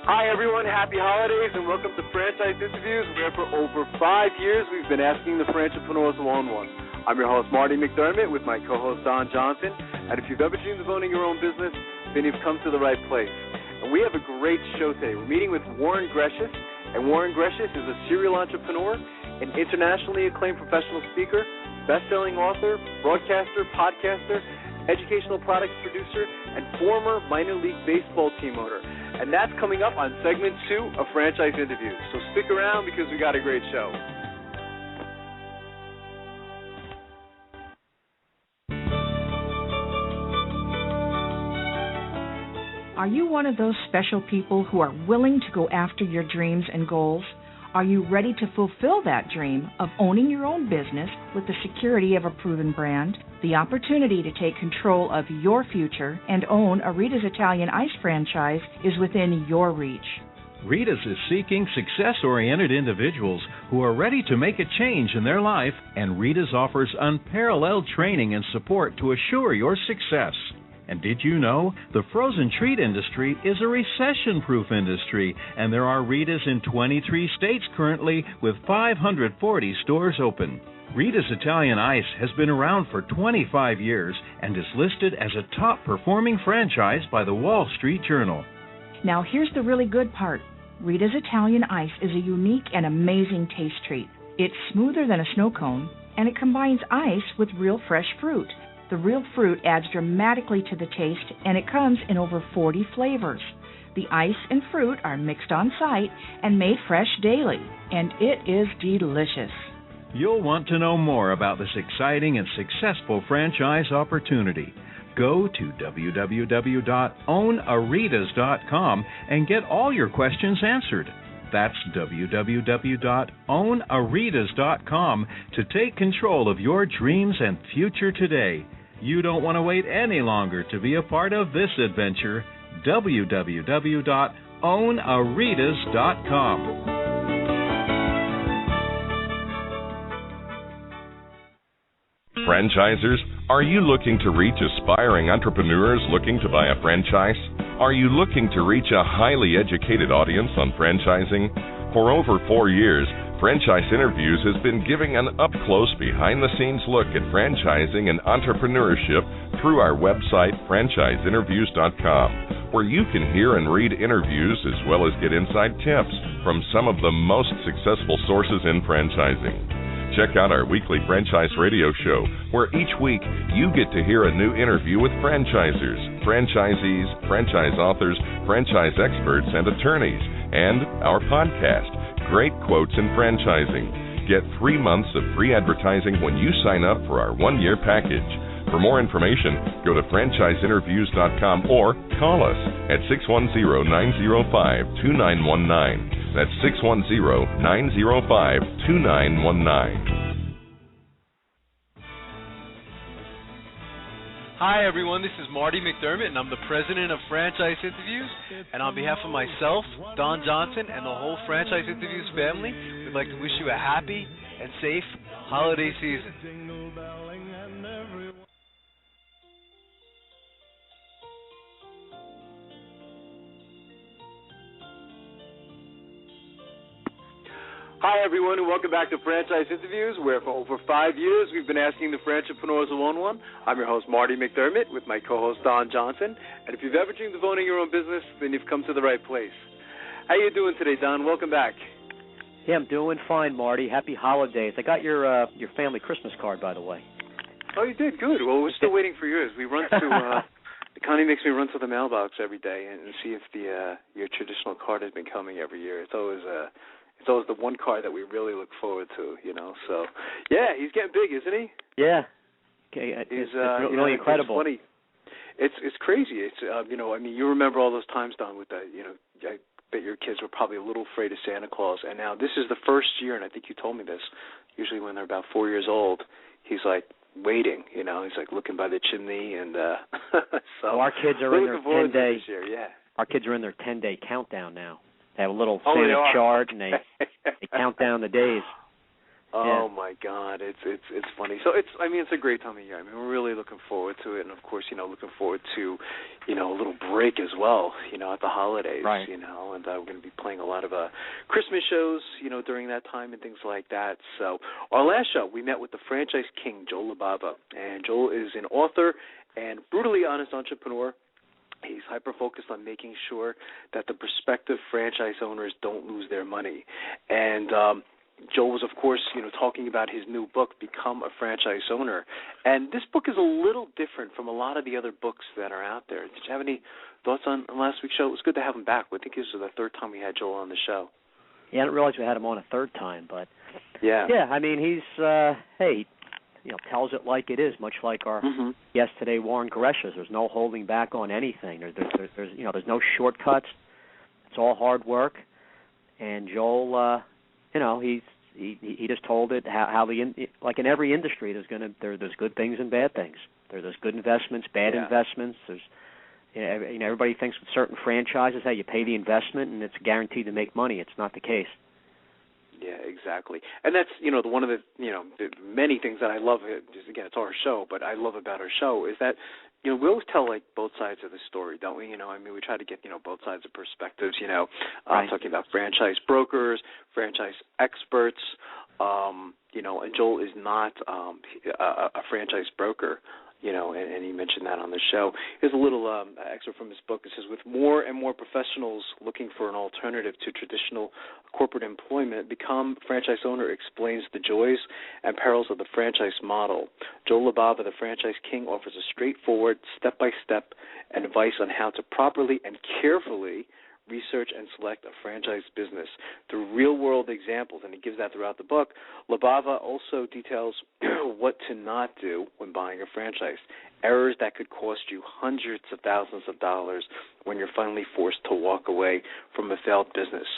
Hi, everyone. Happy holidays and welcome to Franchise Interviews, where for over 5 years we've been asking the franchipreneurs one-on-one. I'm your host, Marty McDermott, with my co-host, Don Johnson. And if you've ever dreamed of owning your own business, then you've come to the right place. And we have a great show today. We're meeting with Warren Greshes. And Warren Greshes is a serial entrepreneur, an internationally acclaimed professional speaker, best-selling author, broadcaster, podcaster, educational products producer, and former minor league baseball team owner. And that's coming up on segment 2 of Franchise Interviews. So stick around because we got a great show. Are you one of those special people who are willing to go after your dreams and goals? Are you ready to fulfill that dream of owning your own business with the security of a proven brand? The opportunity to take control of your future and own a Rita's Italian Ice franchise is within your reach. Rita's is seeking success-oriented individuals who are ready to make a change in their life, and Rita's offers unparalleled training and support to assure your success. And did you know the frozen treat industry is a recession-proof industry, and there are Rita's in 23 states currently with 540 stores open. Rita's Italian Ice has been around for 25 years and is listed as a top-performing franchise by the Wall Street Journal. Now here's the really good part. Rita's Italian Ice is a unique and amazing taste treat. It's smoother than a snow cone, and it combines ice with real fresh fruit. The real fruit adds dramatically to the taste, and it comes in over 40 flavors. The ice and fruit are mixed on site and made fresh daily, and it is delicious. You'll want to know more about this exciting and successful franchise opportunity. Go to www.ownaritas.com and get all your questions answered. That's www.ownaritas.com to take control of your dreams and future today. You don't want to wait any longer to be a part of this adventure. www.ownaritas.com. Franchisers, are you looking to reach aspiring entrepreneurs looking to buy a franchise? Are you looking to reach a highly educated audience on franchising? For over 4 years, Franchise Interviews has been giving an up-close, behind-the-scenes look at franchising and entrepreneurship through our website, franchiseinterviews.com, where you can hear and read interviews as well as get inside tips from some of the most successful sources in franchising. Check out our weekly franchise radio show, where each week you get to hear a new interview with franchisers, franchisees, franchise authors, franchise experts, and attorneys, and our podcast, Great Quotes in Franchising. Get 3 months of free advertising when you sign up for our 1-year package. For more information, go to franchiseinterviews.com or call us at 610-905-2919. That's 610-905-2919. Hi, everyone. This is Marty McDermott, and I'm the president of Franchise Interviews. And on behalf of myself, Don Johnson, and the whole Franchise Interviews family, we'd like to wish you a happy and safe holiday season. Hi, everyone, and welcome back to Franchise Interviews, where for over 5 years we've been asking the franchipreneurs one-on-one. I'm your host, Marty McDermott, with my co-host, Don Johnson. And if you've ever dreamed of owning your own business, then you've come to the right place. How you doing today, Don? Welcome back. Yeah, I'm doing fine, Marty. Happy holidays. I got your family Christmas card, by the way. Oh, you did? Good. Well, we're still waiting for yours. We run to Connie makes me run to the mailbox every day and see if your traditional card has been coming every year. It's always the one card that we really look forward to, you know. So, yeah, he's getting big, isn't he? Yeah. Okay, it's really incredible. It's funny. It's crazy. It's you remember all those times, Don, with that. I bet your kids were probably a little afraid of Santa Claus, and now this is the first year, and I think you told me this. Usually, when they're about 4 years old, he's like waiting. He's like looking by the chimney, and so our kids are in their 10-day. This year, yeah. Our kids are in their 10-day countdown now. They have a little Santa chart, and they count down the days. Oh my God, it's funny. So it's a great time of year. I mean, we're really looking forward to it, and of course, looking forward to, a little break as well, at the holidays, right. and we're going to be playing a lot of Christmas shows, during that time and things like that. So our last show, we met with the franchise king, Joel Labava, and Joel is an author and brutally honest entrepreneur. He's hyper-focused on making sure that the prospective franchise owners don't lose their money. And Joel was, of course, talking about his new book, Become a Franchise Owner. And this book is a little different from a lot of the other books that are out there. Did you have any thoughts on last week's show? It was good to have him back. I think this was the third time we had Joel on the show. Yeah, I didn't realize we had him on a third time, but yeah, I mean, he's tells it like it is, much like our guest today, Warren Greshes. There's no holding back on anything. There's no shortcuts. It's all hard work. And Joel, he just told it how like in every industry, there's good things and bad things. There's good investments, bad investments. There's everybody thinks with certain franchises how you pay the investment and it's guaranteed to make money. It's not the case. Yeah, exactly. And that's, one of the many things that I love, just again, it's our show, but I love about our show is that, we always tell, like, both sides of the story, don't we? We try to get, both sides of perspectives, right. Talking about franchise brokers, franchise experts, and Joel is not a franchise broker. And he mentioned that on the show. Here's a little excerpt from his book. It says, with more and more professionals looking for an alternative to traditional corporate employment, Become Franchise Owner explains the joys and perils of the franchise model. Joel Labava, the franchise king, offers a straightforward, step-by-step advice on how to properly and carefully research and select a franchise business through real-world examples, and he gives that throughout the book. Labava also details what to not do when buying a franchise, errors that could cost you hundreds of thousands of dollars when you're finally forced to walk away from a failed business.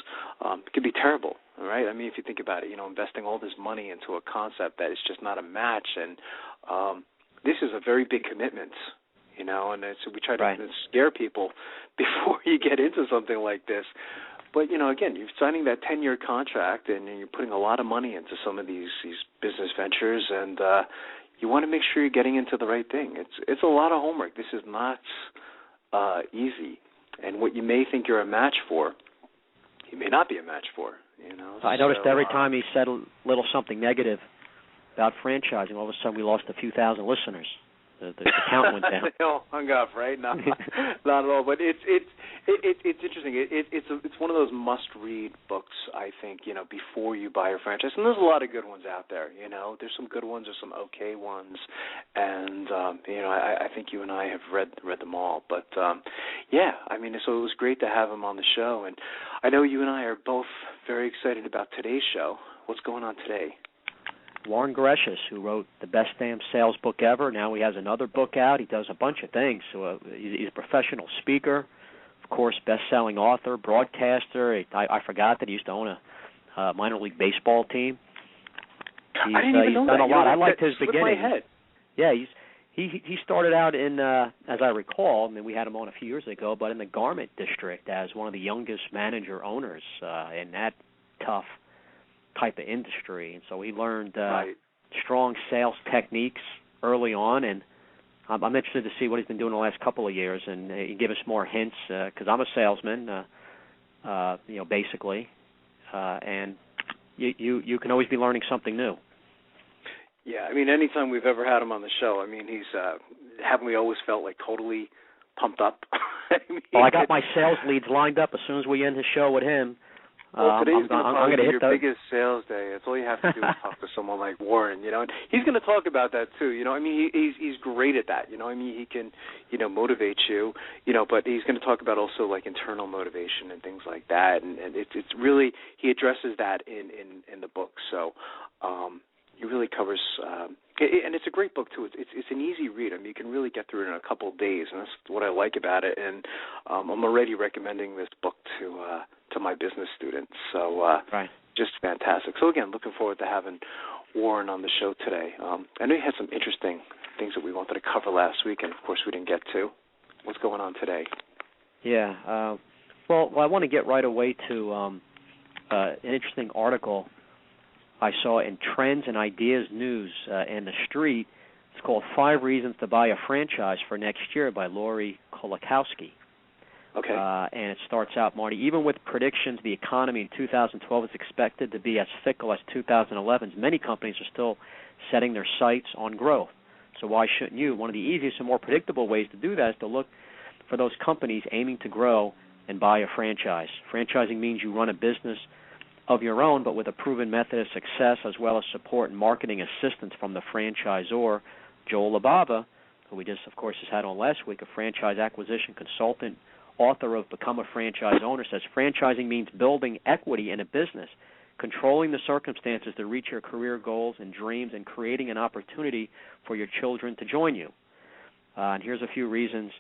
It could be terrible, all right? I mean, if you think about it, investing all this money into a concept that is just not a match, and this is a very big commitment. And so we try to scare people before you get into something like this. But, again, you're signing that 10-year contract and you're putting a lot of money into some of these business ventures, and you want to make sure you're getting into the right thing. It's a lot of homework. This is not easy. And what you may think you're a match for, you may not be a match for. I noticed every time he said a little something negative about franchising, all of a sudden we lost a few thousand listeners. The count went down. They all hung up, right? No, not at all. But it's interesting. It's one of those must-read books, I think, before you buy a franchise. And there's a lot of good ones out there. There's some good ones, there's some okay ones, and I think you and I have read them all. But so it was great to have him on the show. And I know you and I are both very excited about today's show. What's going on today? Warren Greshes, who wrote the best damn sales book ever. Now he has another book out. He does a bunch of things. So he's a professional speaker, of course, best-selling author, broadcaster. I forgot that he used to own a minor league baseball team. I didn't even know that. He's done a lot. I liked his beginning. My head. Yeah, he started out in, as I recall, we had him on a few years ago, but in the garment district as one of the youngest manager owners in that tough type of industry, and so he learned strong sales techniques early on, and I'm interested to see what he's been doing the last couple of years, and he give us more hints because I'm a salesman, basically, and you can always be learning something new. Yeah, anytime we've ever had him on the show, he's haven't we always felt like totally pumped up? Well, I got my sales leads lined up as soon as we end the show with him. Well, today's I'm going to hit your biggest sales day. That's all you have to do is talk to someone like Warren, and he's going to talk about that too. He's great at that. He can, motivate you, but he's going to talk about also like internal motivation and things like that, and it's really, he addresses that in the book. So he really covers, and it's a great book too. It's an easy read. You can really get through it in a couple of days, and that's what I like about it. And I'm already recommending this book to my business students. So just fantastic. So again, looking forward to having Warren on the show today. I know you had some interesting things that we wanted to cover last week, and of course we didn't get to. What's going on today? Yeah. Well, I want to get right away to an interesting article I saw in Trends and Ideas News in the Street. It's called 5 Reasons to Buy a Franchise for Next Year by Lori Kolakowski. Okay. And it starts out, Marty, even with predictions the economy in 2012 is expected to be as fickle as 2011's, many companies are still setting their sights on growth. So why shouldn't you? One of the easiest and more predictable ways to do that is to look for those companies aiming to grow and buy a franchise. Franchising means you run a business of your own, but with a proven method of success, as well as support and marketing assistance from the franchisor. Joel Labava, who we just, of course, has had on last week, a franchise acquisition consultant, author of Become a Franchise Owner, says franchising means building equity in a business, controlling the circumstances to reach your career goals and dreams, and creating an opportunity for your children to join you. And here's a few reasons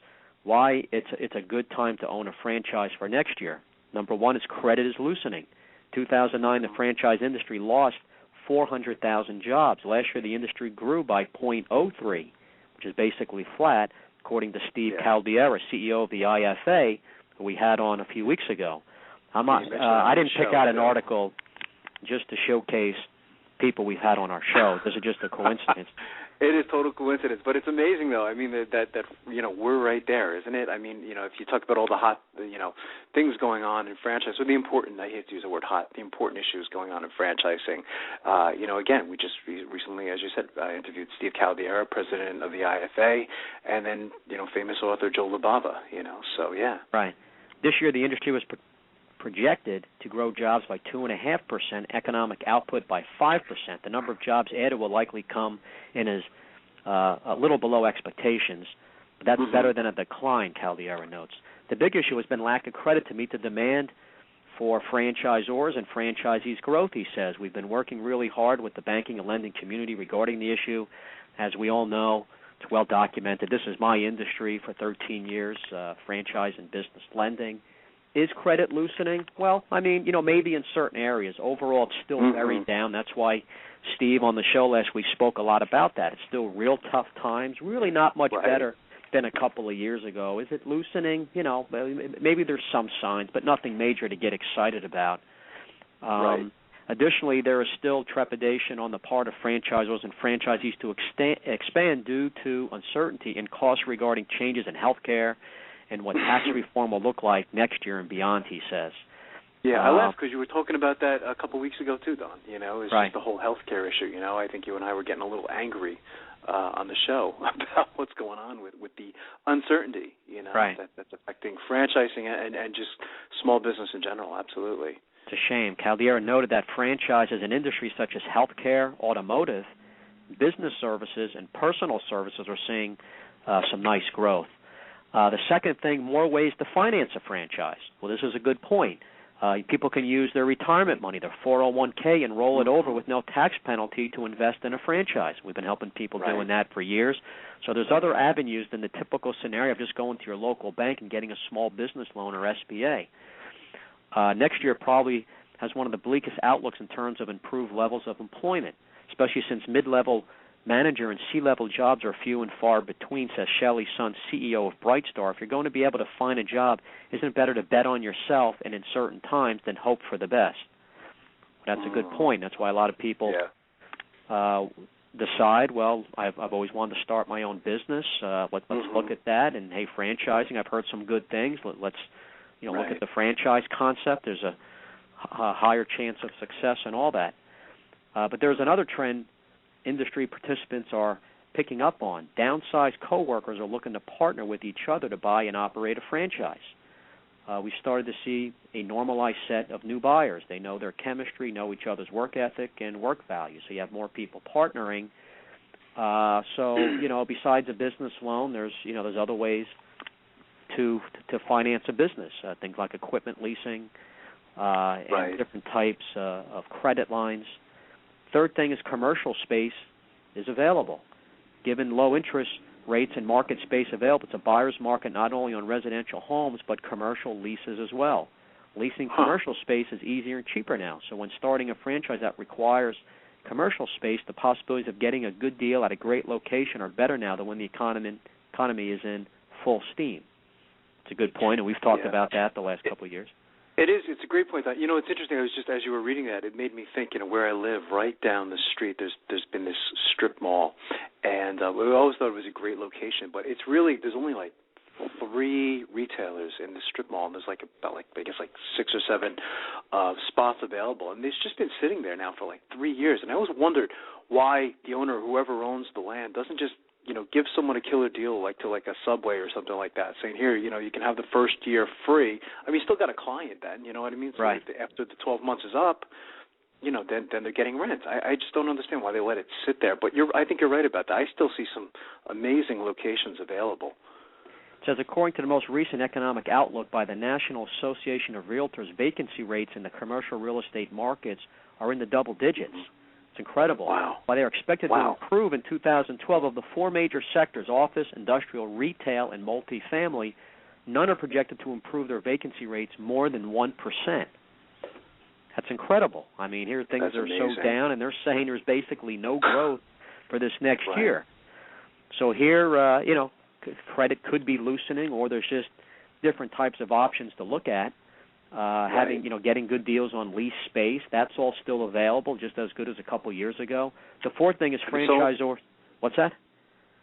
why it's a good time to own a franchise for next year. Number one is credit is loosening. 2009, the franchise industry lost 400,000 jobs. Last year, the industry grew by 0.03, which is basically flat, according to Steve Caldiera, CEO of the IFA, who we had on a few weeks ago. I didn't pick out an article just to showcase people we've had on our show. This is just a coincidence. It is total coincidence, but it's amazing though. I mean that we're right there, isn't it? I mean, if you talk about all the hot things going on in franchise, or the important, I hate to use the word hot, the important issues going on in franchising. Again, we just recently, as you said, interviewed Steve Caldiera, president of the IFA, and then famous author Joe Labava. So yeah. Right. This year, the industry was projected to grow jobs by 2.5%, economic output by 5%. The number of jobs added will likely come in as a little below expectations, but that's better than a decline, Caldiera notes. The big issue has been lack of credit to meet the demand for franchisors and franchisees' growth, he says. We've been working really hard with the banking and lending community regarding the issue. As we all know, it's well documented. This is my industry for 13 years, franchise and business lending. Is credit loosening? Well, I mean, maybe in certain areas. Overall, it's still very down. That's why Steve on the show last week spoke a lot about that. It's still real tough times, really not much better than a couple of years ago. Is it loosening? Maybe there's some signs, but nothing major to get excited about. Additionally, there is still trepidation on the part of franchisors and franchisees to expand due to uncertainty and costs regarding changes in health care and what tax reform will look like next year and beyond, he says. Yeah, I laughed because you were talking about that a couple of weeks ago too, Don. It's just the whole health care issue. I think you and I were getting a little angry on the show about what's going on with the uncertainty, that's affecting franchising and just small business in general. Absolutely. It's a shame. Caldiera noted that franchises in industries such as healthcare, automotive, business services, and personal services are seeing some nice growth. The second thing, more ways to finance a franchise. Well, this is a good point. People can use their retirement money, their 401k, and roll it over with no tax penalty to invest in a franchise. We've been helping people doing that for years. So there's other avenues than the typical scenario of just going to your local bank and getting a small business loan or SBA. Next year probably has one of the bleakest outlooks in terms of improved levels of employment, especially since mid-level manager and C-level jobs are few and far between, says Shelley Sun, CEO of Brightstar. If you're going to be able to find a job, isn't it better to bet on yourself and in certain times than hope for the best? That's a good point. That's why a lot of people decide, well, I've always wanted to start my own business. Let's look at that. And, hey, franchising, I've heard some good things. Let's look at the franchise concept. There's a higher chance of success and all that. But there's another trend industry participants are picking up on. Downsized coworkers are looking to partner with each other to buy and operate a franchise. We started to see a normalized set of new buyers. They know their chemistry, know each other's work ethic and work values. So you have more people partnering. So besides a business loan, there's other ways to finance a business. Things like equipment leasing and different types of credit lines. Third thing is commercial space is available. Given low interest rates and market space available, it's a buyer's market not only on residential homes but commercial leases as well. Leasing commercial space is easier and cheaper now. So when starting a franchise that requires commercial space, the possibilities of getting a good deal at a great location are better now than when the economy is in full steam. It's a good point, and we've talked about that the last couple of years. It is. It's a great point. It's interesting. I was just, as you were reading that, it made me think, where I live, right down the street, there's been this strip mall, and we always thought it was a great location, but it's really, there's only like 3 retailers in the strip mall, and there's about 6 or 7 spots available, and it's just been sitting there now for like 3 years, and I always wondered why the owner, whoever owns the land, doesn't just give someone a killer deal to a Subway or something like that, saying, here, you can have the first year free. I mean, you still got a client then, you know what I mean? So right. After the 12 months is up, then they're getting rent. I just don't understand why they let it sit there. But I think you're right about that. I still see some amazing locations available. It says, according to the most recent economic outlook by the National Association of Realtors, vacancy rates in the commercial real estate markets are in the double digits. It's incredible. Wow. While they are expected to improve in 2012, of the 4 major sectors, office, industrial, retail, and multifamily, none are projected to improve their vacancy rates more than 1%. That's incredible. I mean, here things That's are amazing. so down, and they're saying there's basically no growth for this next year. So here, credit could be loosening, or there's just different types of options to look at. Getting good deals on lease space, that's all still available, just as good as a couple years ago. The fourth thing is franchisors. What's that?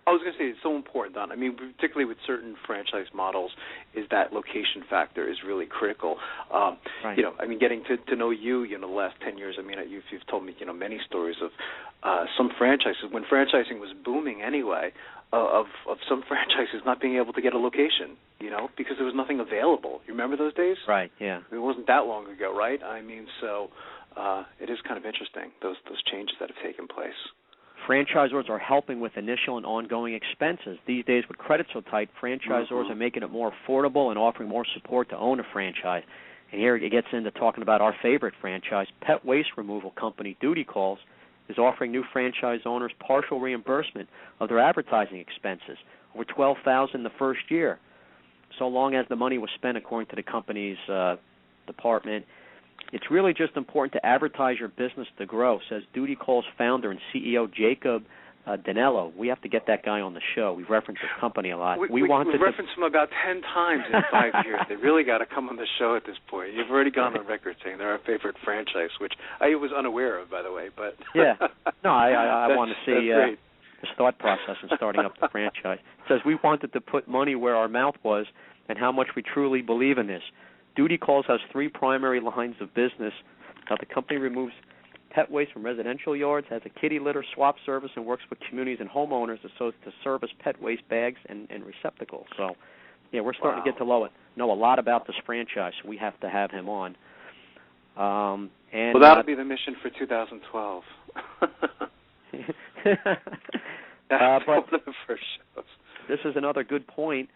I was going to say, it's so important, Don. I mean, particularly with certain franchise models, is that location factor is really critical. Right. Getting to know you, the last 10 years, you've told me, many stories of some franchises, when franchising was booming anyway, of some franchises not being able to get a location, because there was nothing available. You remember those days? Right, yeah. It wasn't that long ago, right? I mean, so it is kind of interesting, those changes that have taken place. Franchisors are helping with initial and ongoing expenses. These days, with credit so tight, franchisors are making it more affordable and offering more support to own a franchise. And here it gets into talking about our favorite franchise, pet waste removal company Duty Calls is offering new franchise owners partial reimbursement of their advertising expenses, over $12,000 the first year, so long as the money was spent according to the company's department. It's really just important to advertise your business to grow, says Duty Calls founder and CEO Jacob Danello. We have to get that guy on the show. We've referenced his company a lot. We've referenced him about 10 times in 5 years. They really got to come on the show at this point. You've already gone on record saying they're our favorite franchise, which I was unaware of, by the way. But yeah, no, I want to see his thought process in starting up the franchise. It says, we wanted to put money where our mouth was and how much we truly believe in this. Duty Calls has 3 primary lines of business. The company removes pet waste from residential yards, has a kitty litter swap service, and works with communities and homeowners to service pet waste bags and receptacles. So, yeah, we're starting to get to know a lot about this franchise. So we have to have him on. That'll be the mission for 2012. That's one of the first shows. This is another good point.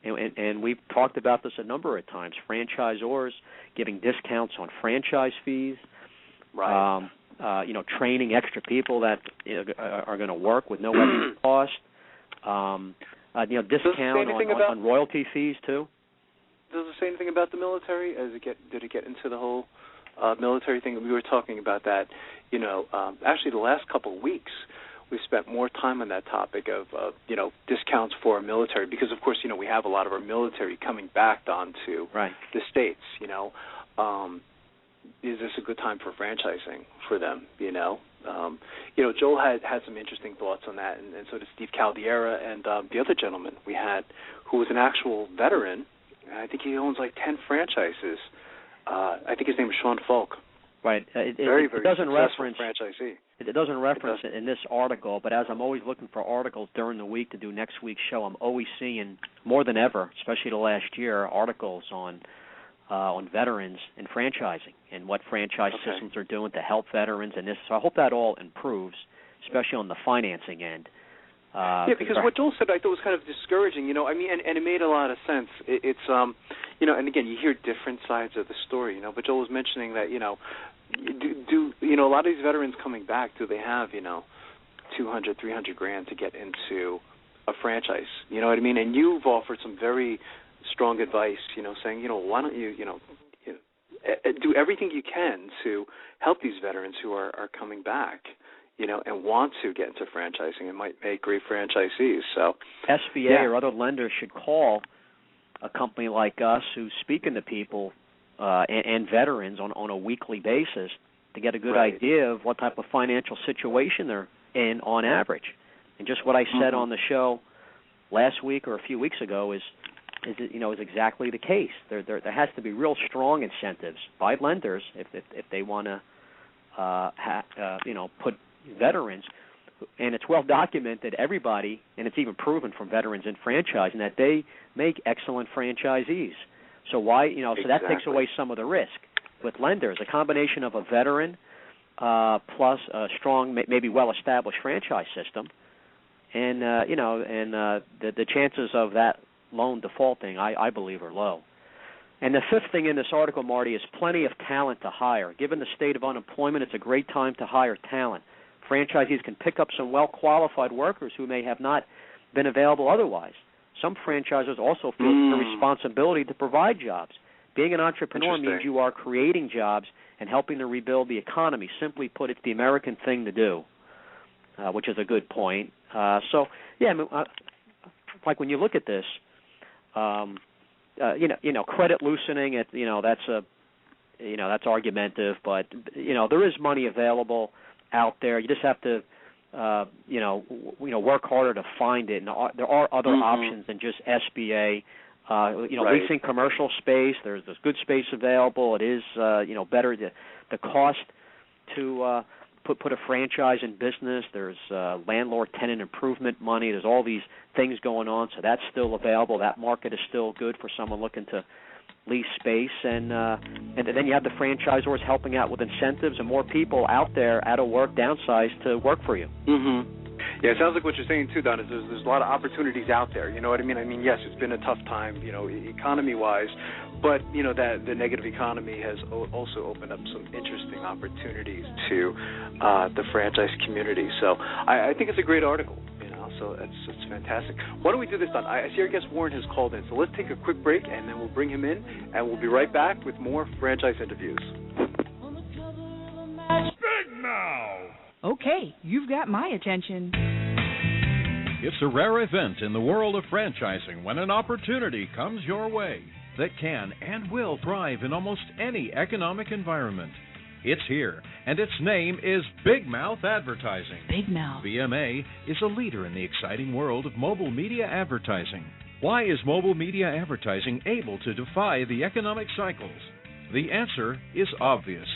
And we've talked about this a number of times. Franchisors giving discounts on franchise fees, right? Training extra people that are going to work with no extra cost. Discount on royalty fees too. Does it say anything about the military? Did it get into the whole military thing? We were talking about that. Actually, the last couple of weeks, we've spent more time on that topic of discounts for our military because, of course, we have a lot of our military coming back onto the states. Is this a good time for franchising for them? Joel had some interesting thoughts on that, and so did Steve Caldera and the other gentleman we had, who was an actual veteran. I think he owns like 10 franchises. I think his name is Sean Falk. Right. Very doesn't reference franchisee. It doesn't reference it in this article, but as I'm always looking for articles during the week to do next week's show, I'm always seeing more than ever, especially the last year, articles on veterans and franchising and what franchise systems are doing to help veterans and this. So I hope that all improves, especially on the financing end. Because what Joel said I thought was kind of discouraging, and it made a lot of sense. It's and again, you hear different sides of the story, but Joel was mentioning that, do a lot of these veterans coming back, do they have, $200,000, $300,000 to get into a franchise? You know what I mean? And you've offered some very strong advice, saying, why don't you, do everything you can to help these veterans who are coming back, and want to get into franchising and might make great franchisees. So SBA or other lenders should call a company like us who's speaking to people and veterans on a weekly basis to get a good idea of what type of financial situation they're in on average. And just what I said on the show last week or a few weeks ago is exactly the case. There has to be real strong incentives by lenders if they want to put veterans, and it's well documented, everybody, and it's even proven from veterans in franchising that they make excellent franchisees. So why, so that takes away some of the risk. With lenders, a combination of a veteran plus a strong, maybe well-established franchise system, and the chances of that loan defaulting, I believe, are low. And the fifth thing in this article, Marty, is plenty of talent to hire. Given the state of unemployment, it's a great time to hire talent. Franchisees can pick up some well-qualified workers who may have not been available otherwise. Some franchisors also feel the responsibility to provide jobs. Being an entrepreneur means you are creating jobs and helping to rebuild the economy. Simply put, it's the American thing to do, which is a good point. Like when you look at this, credit loosening, that's argumentative, but there is money available out there. You just have to work harder to find it. And there are other options than just SBA. Leasing commercial space. There's good space available. It is better. The cost to put a franchise in business. There's landlord tenant improvement money. There's all these things going on, so that's still available. That market is still good for someone looking to lease space, and then you have the franchisors helping out with incentives and more people out there out of work, downsized to work for you. Yeah, it sounds like what you're saying too, Don, is there's a lot of opportunities out there. You know what I mean? I mean, yes, it's been a tough time, economy-wise, but that the negative economy has also opened up some interesting opportunities to the franchise community. So I think it's a great article. So it's fantastic. Why don't we do this, Don? I see our guest Warren has called in, so let's take a quick break, and then we'll bring him in, and we'll be right back with more franchise interviews. Big now! Okay, you've got my attention. It's a rare event in the world of franchising when an opportunity comes your way that can and will thrive in almost any economic environment. It's here, and its name is Big Mouth Advertising. Big Mouth. BMA is a leader in the exciting world of mobile media advertising. Why is mobile media advertising able to defy the economic cycles? The answer is obvious.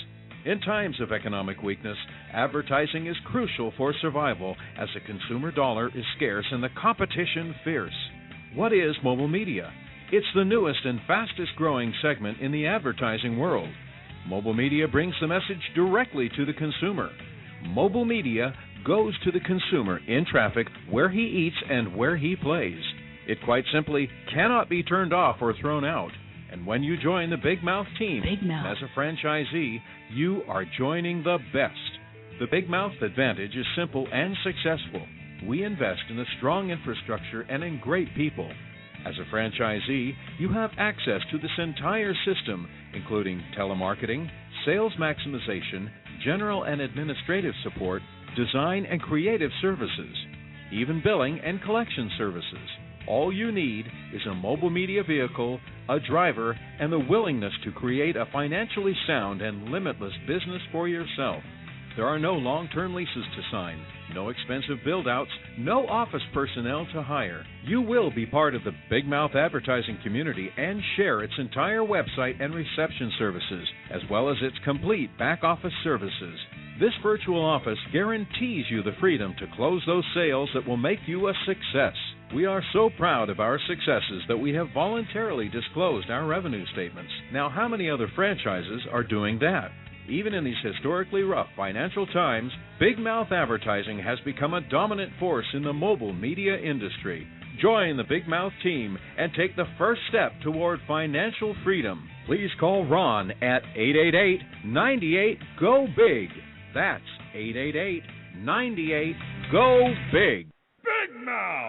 In times of economic weakness, advertising is crucial for survival as the consumer dollar is scarce and the competition fierce. What is mobile media? It's the newest and fastest growing segment in the advertising world. Mobile media brings the message directly to the consumer. Mobile media goes to the consumer in traffic, where he eats and where he plays. It quite simply cannot be turned off or thrown out. And when you join the Big Mouth team as a franchisee, you are joining the best. The Big Mouth advantage is simple and successful. We invest in a strong infrastructure and in great people. As a franchisee, you have access to this entire system, including telemarketing, sales maximization, general and administrative support, design and creative services, even billing and collection services. All you need is a mobile media vehicle, a driver, and the willingness to create a financially sound and limitless business for yourself. There are no long-term leases to sign, no expensive build-outs, no office personnel to hire. You will be part of the Big Mouth advertising community and share its entire website and reception services, as well as its complete back-office services. This virtual office guarantees you the freedom to close those sales that will make you a success. We are so proud of our successes that we have voluntarily disclosed our revenue statements. Now, how many other franchises are doing that? Even in these historically rough financial times, Big Mouth advertising has become a dominant force in the mobile media industry. Join the Big Mouth team and take the first step toward financial freedom. Please call Ron at 888-98-GO-BIG. That's 888-98-GO-BIG. Big now!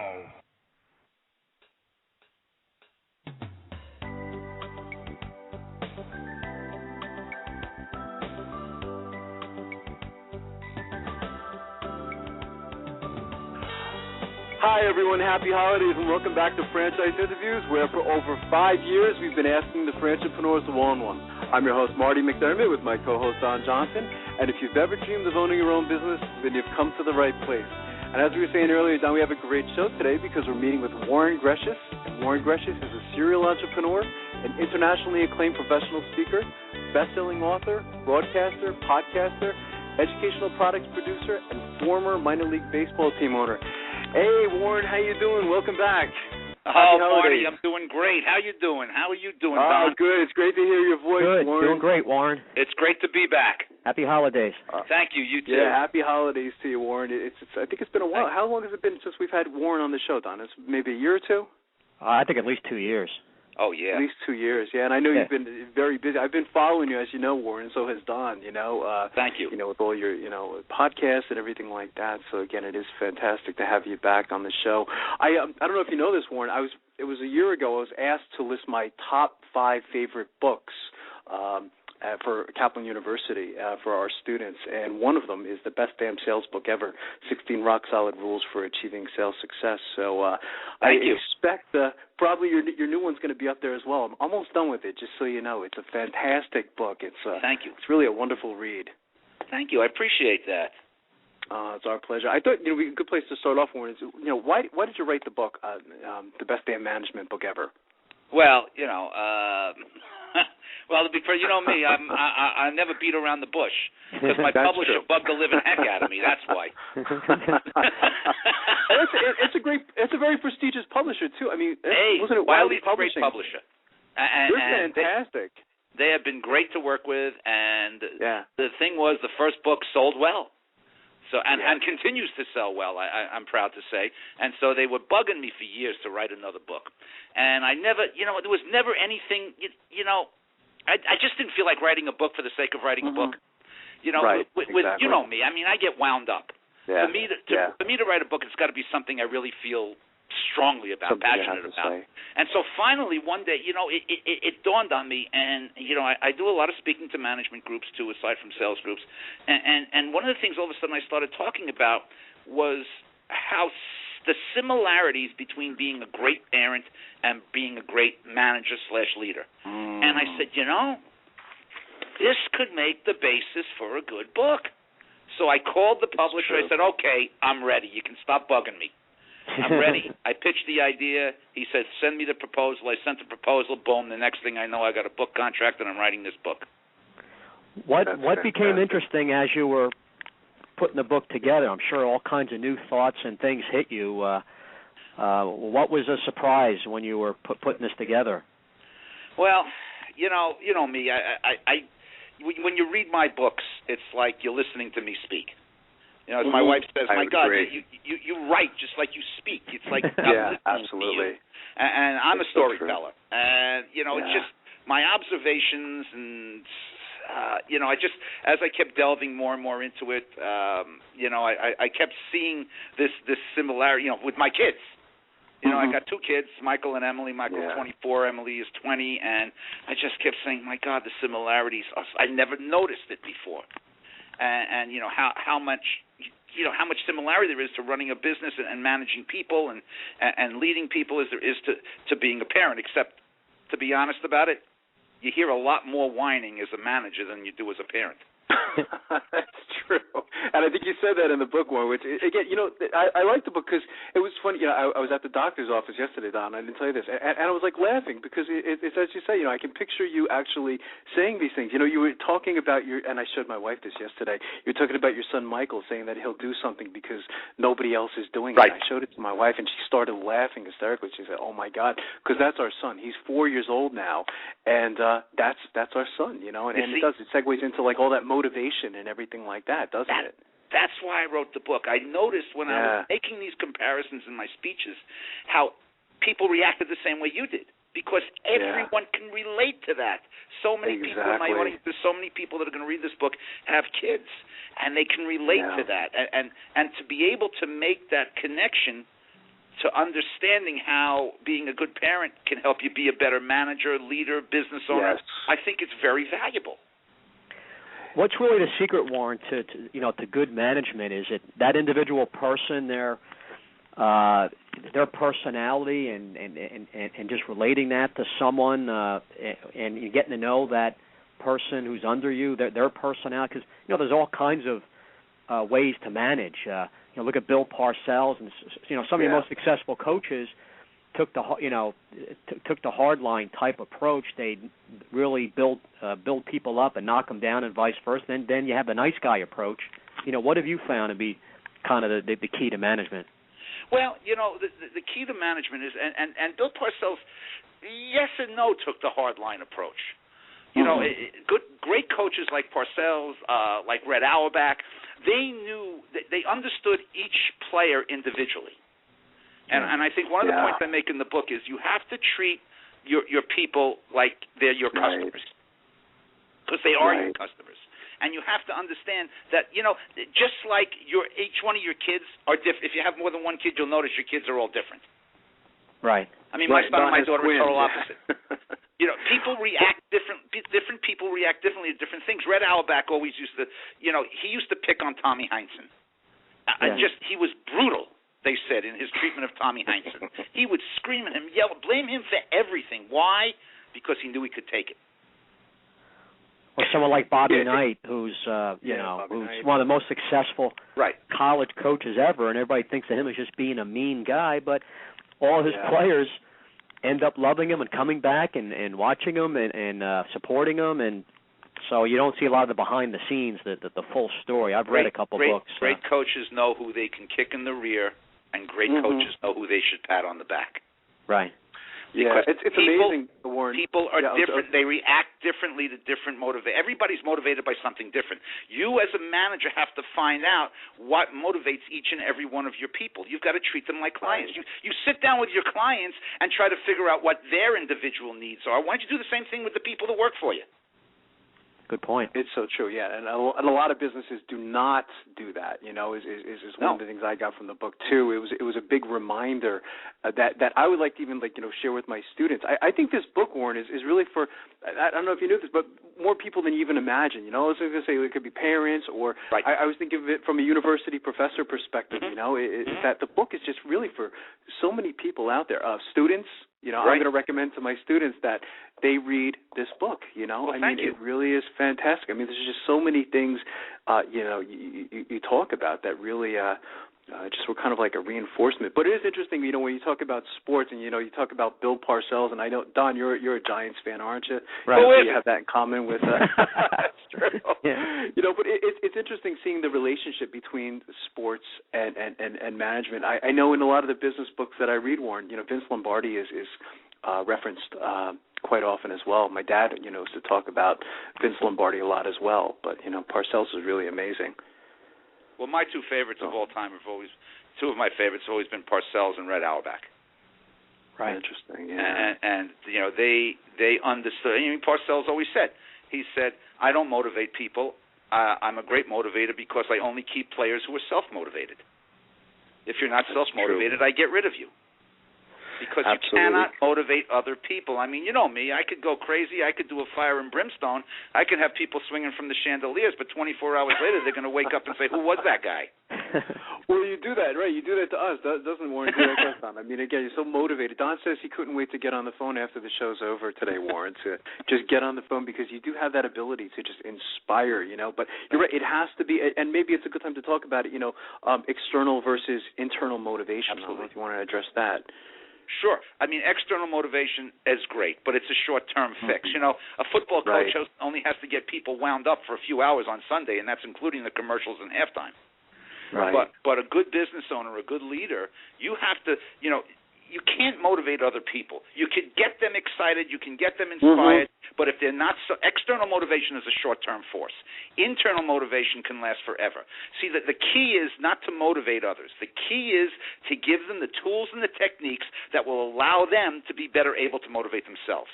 Hi, everyone. Happy holidays, and welcome back to Franchise Interviews, where for over 5 years we've been asking the Franchipreneurs one-on-one. I'm your host, Marty McDermott, with my co-host, Don Johnson. And if you've ever dreamed of owning your own business, then you've come to the right place. And as we were saying earlier, Don, we have a great show today because we're meeting with Warren Greshes. And Warren Greshes is a serial entrepreneur, an internationally acclaimed professional speaker, best-selling author, broadcaster, podcaster, educational products producer, and former minor league baseball team owner. Hey, Warren, how you doing? Welcome back. Oh, Marty, I'm doing great. How you doing? How are you doing, Don? Oh, good. It's great to hear your voice, Good. Warren. Doing great, Warren. It's great to be back. Happy holidays. Thank you. You too. Yeah, happy holidays to you, Warren. I think it's been a while. How long has it been since we've had Warren on the show, Don? It's maybe a year or two? I think at least 2 years. Oh, yeah. At least 2 years, yeah. And I know you've been very busy. I've been following you, as you know, Warren, so has Don, Thank you. With all your, podcasts and everything like that. So, again, it is fantastic to have you back on the show. I don't know if you know this, Warren. It was a year ago I was asked to list my top 5 favorite books for Kaplan University for our students, and one of them is the best damn sales book ever, 16 Rock Solid Rules for Achieving Sales Success. So Thank you. Expect probably your new one's going to be up there as well. I'm almost done with it, just so you know. It's a fantastic book. Thank you. It's really a wonderful read. Thank you. I appreciate that. It's our pleasure. I thought a good place to start off, Warren, is why did you write the book, the best damn management book ever? Well, well, to be fair, you know me, I never beat around the bush because my publisher bugged the living heck out of me. That's why. It's a very prestigious publisher too. I mean, wasn't it Wiley's a great Publishing? publisher. They're fantastic. They have been great to work with, and the thing was the first book sold well. So and continues to sell well, I'm proud to say. And so they were bugging me for years to write another book. And I never, there was never anything, I just didn't feel like writing a book for the sake of writing a book. Right, with exactly. you know me, I mean, I get wound up. Yeah. For me to write a book, it's got to be something I really feel strongly about, passionate about. And so finally one day, it dawned on me, and I do a lot of speaking to management groups too, aside from sales groups, and one of the things all of a sudden I started talking about was how the similarities between being a great parent and being a great manager / leader. And I said, this could make the basis for a good book. So I called the publisher. I said, okay, I'm ready. You can stop bugging me. I'm ready. I pitched the idea. He said, send me the proposal. I sent the proposal. Boom. The next thing I know, I got a book contract, and I'm writing this book. What became interesting as you were putting the book together? I'm sure all kinds of new thoughts and things hit you. What was a surprise when you were putting this together? Well, you know me. When you read my books, it's like you're listening to me speak. As my wife says, my God, you write just like you speak. It's like absolutely. And I'm a storyteller, and it's just my observations, and I just as I kept delving more and more into it, I kept seeing this similarity, with my kids. I got 2 kids, Michael and Emily. Michael's 24, Emily is 20, and I just kept saying, my God, the similarities. I never noticed it before. And how much similarity there is to running a business and managing people and leading people as there is to being a parent. Except, to be honest about it, you hear a lot more whining as a manager than you do as a parent. That's true, and I think you said that in the book, Warren. Which again, I like the book because it was funny. I was at the doctor's office yesterday, Don. I didn't tell you this, and I was like laughing because it's as you say. I can picture you actually saying these things. You were talking about and I showed my wife this yesterday. You were talking about your son Michael, saying that he'll do something because nobody else is doing it. I showed it to my wife, and she started laughing hysterically. She said, "Oh my God," because that's our son. He's 4 years old now, and that's our son. And it segues into like all that motivation and everything like that, doesn't it? That's why I wrote the book. I noticed when I was making these comparisons in my speeches how people reacted the same way you did, because everyone can relate to that. So many people in my audience, there's so many people that are going to read this book have kids, and they can relate to that. And to be able to make that connection to understanding how being a good parent can help you be a better manager, leader, business owner, I think it's very valuable. What's really the secret, Warren, to good management? Is it that individual person, their their personality and just relating that to someone and you're getting to know that person who's under you, their personality, because there's all kinds of ways to manage. Look at Bill Parcells, and some of the most successful coaches took the hardline type approach. They really build people up and knock them down, and vice versa. Then you have the nice guy approach. What have you found to be kind of the key to management? Well, the key to management is, and Bill Parcells, yes and no, took the hardline approach. Great coaches like Parcells, like Red Auerbach, they understood each player individually. And I think one of the points I make in the book is you have to treat your people like they're your customers, because they are your customers. And you have to understand that, just like each one of your kids are different. If you have more than one kid, you'll notice your kids are all different. Right. I mean, my son and my daughter are total opposite. People react different. Different people react differently to different things. Red Auerbach always used to, he used to pick on Tommy Heinsohn. He was brutal, they said, in his treatment of Tommy Heinsohn. He would scream at him, yell, blame him for everything. Why? Because he knew he could take it. Or someone like Bobby Knight, who's one of the most successful college coaches ever, and everybody thinks of him as just being a mean guy, but all his players end up loving him and coming back and watching him and supporting him, and so you don't see a lot of the behind the scenes, the full story. I've read a couple books. Great coaches know who they can kick in the rear, and great coaches know who they should pat on the back. Right. Yeah, it's amazing, Warren. People are different. They react differently to different motivations. Everybody's motivated by something different. You, as a manager, have to find out what motivates each and every one of your people. You've got to treat them like clients. You sit down with your clients and try to figure out what their individual needs are. Why don't you do the same thing with the people that work for you? Good point. It's so true, and a lot of businesses do not do that. Is one of the things I got from the book too. It was a big reminder that I would like to even share with my students. I think this book, Warren, is really for, I don't know if you knew this, but more people than you even imagine. I was going to say it could be parents, or I was thinking of it from a university professor perspective. That the book is just really for so many people out there, students. I'm going to recommend to my students that they read this book. It really is fantastic. I mean, there's just so many things, you talk about that really just were kind of like a reinforcement. But it is interesting, when you talk about sports and, you talk about Bill Parcells, and I know, Don, you're a Giants fan, aren't you? Right. So you have that in common with that's true. But it's interesting seeing the relationship between sports and management. I know in a lot of the business books that I read, Warren, Vince Lombardi is referenced quite often as well. My dad, used to talk about Vince Lombardi a lot as well, but, Parcells is really amazing. Well, my two favorites of all time two of my favorites have always been Parcells and Red Auerbach. Right. Interesting, yeah. And they understood. Parcells always said, I don't motivate people. I'm a great motivator because I only keep players who are self-motivated. If you're not self-motivated, I get rid of you. Because you cannot motivate other people. I mean, you know me. I could go crazy. I could do a fire and brimstone. I could have people swinging from the chandeliers, but 24 hours later they're going to wake up and say, who was that guy? Well, you do that, right? You do that to us. Doesn't Warren do that to us, Don? I mean, again, you're so motivated. Don says he couldn't wait to get on the phone after the show's over today, Warren, to just get on the phone, because you do have that ability to just inspire, But you're right. It has to be, and maybe it's a good time to talk about it, external versus internal motivation. Absolutely. I don't know if you want to address that. Sure. I mean, external motivation is great, but it's a short-term fix. A football coach only has to get people wound up for a few hours on Sunday, and that's including the commercials and halftime. Right. But a good business owner, a good leader, you have to, you can't motivate other people. You can get them excited, you can get them inspired, but if they're not, external motivation is a short-term force. Internal motivation can last forever. See, the key is not to motivate others. The key is to give them the tools and the techniques that will allow them to be better able to motivate themselves.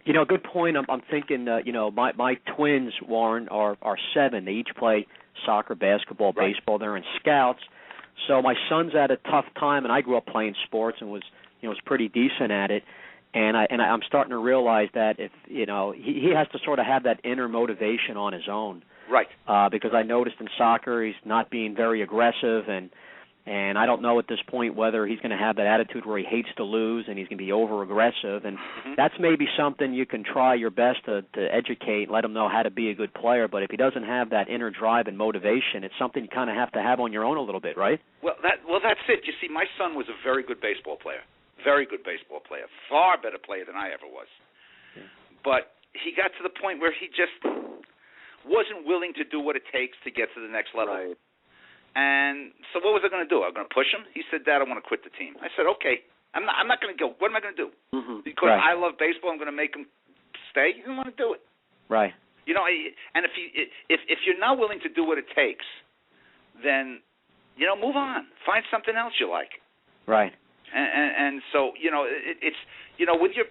Good point. I'm thinking, my twins, Warren, are 7. They each play soccer, basketball, baseball. They're in scouts. So my son's had a tough time, and I grew up playing sports and was pretty decent at it. And I'm starting to realize that if he has to sort of have that inner motivation on his own. Right. Because I noticed in soccer he's not being very aggressive, and And I don't know at this point whether he's going to have that attitude where he hates to lose and he's going to be over-aggressive. And that's maybe something you can try your best to educate and let him know how to be a good player. But if he doesn't have that inner drive and motivation, it's something you kind of have to have on your own a little bit, right? Well, that's it. You see, my son was a very good baseball player. Very good baseball player. Far better player than I ever was. Yeah. But he got to the point where he just wasn't willing to do what it takes to get to the next level. Right. And so what was I going to do? I was going to push him? He said, Dad, I want to quit the team. I said, okay. I'm not going to go. What am I going to do? Because I love baseball, I'm going to make him stay. He didn't want to do it. Right. You know, and if you're not willing to do what it takes, then, you know, move on. Find something else you like. Right. And so, you know, it's, you know, with your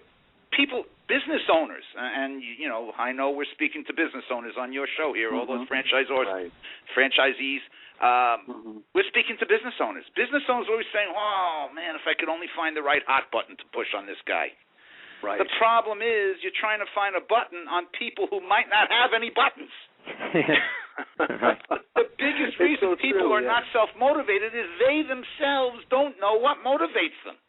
people, business owners, and, you know, I know we're speaking to business owners on your show here, all those franchisees. We're speaking to business owners. Business owners are always saying, oh, man, if I could only find the right hot button to push on this guy. Right. The problem is you're trying to find a button on people who might not have any buttons. The biggest reason people are not self-motivated is they themselves don't know what motivates them.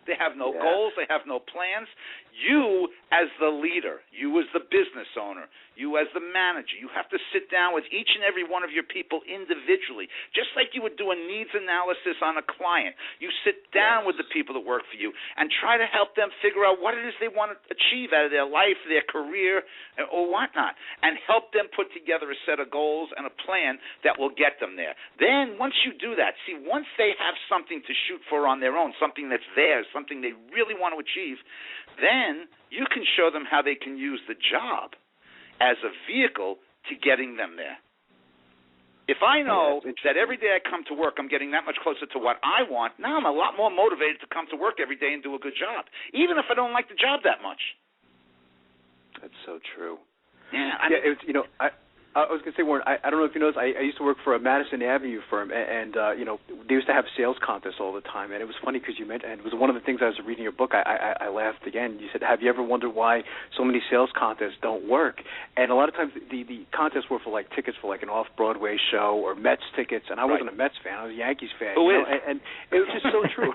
They have no goals. They have no plans. You, as the leader, you as the business owner, you as the manager, you have to sit down with each and every one of your people individually, just like you would do a needs analysis on a client. You sit down with the people that work for you and try to help them figure out what it is they want to achieve out of their life, their career, or whatnot, and help them put together a set of goals and a plan that will get them there. Then once you do that, see, once they have something to shoot for on their own, something that's theirs, something they really want to achieve, then you can show them how they can use the job as a vehicle to getting them there. If I know that every day I come to work I'm getting that much closer to what I want, now I'm a lot more motivated to come to work every day and do a good job, even if I don't like the job that much. That's so true. Yeah, it's, you know, I was going to say, Warren, I don't know if you noticed, I used to work for a Madison Avenue firm, and you know, they used to have sales contests all the time, and it was funny because you mentioned, and it was one of the things I was reading your book, I laughed again. You said, have you ever wondered why so many sales contests don't work? And a lot of times the contests were for, like, tickets for, like, an off-Broadway show or Mets tickets, and I wasn't a Mets fan, I was a Yankees fan. Who is? And it was just so true.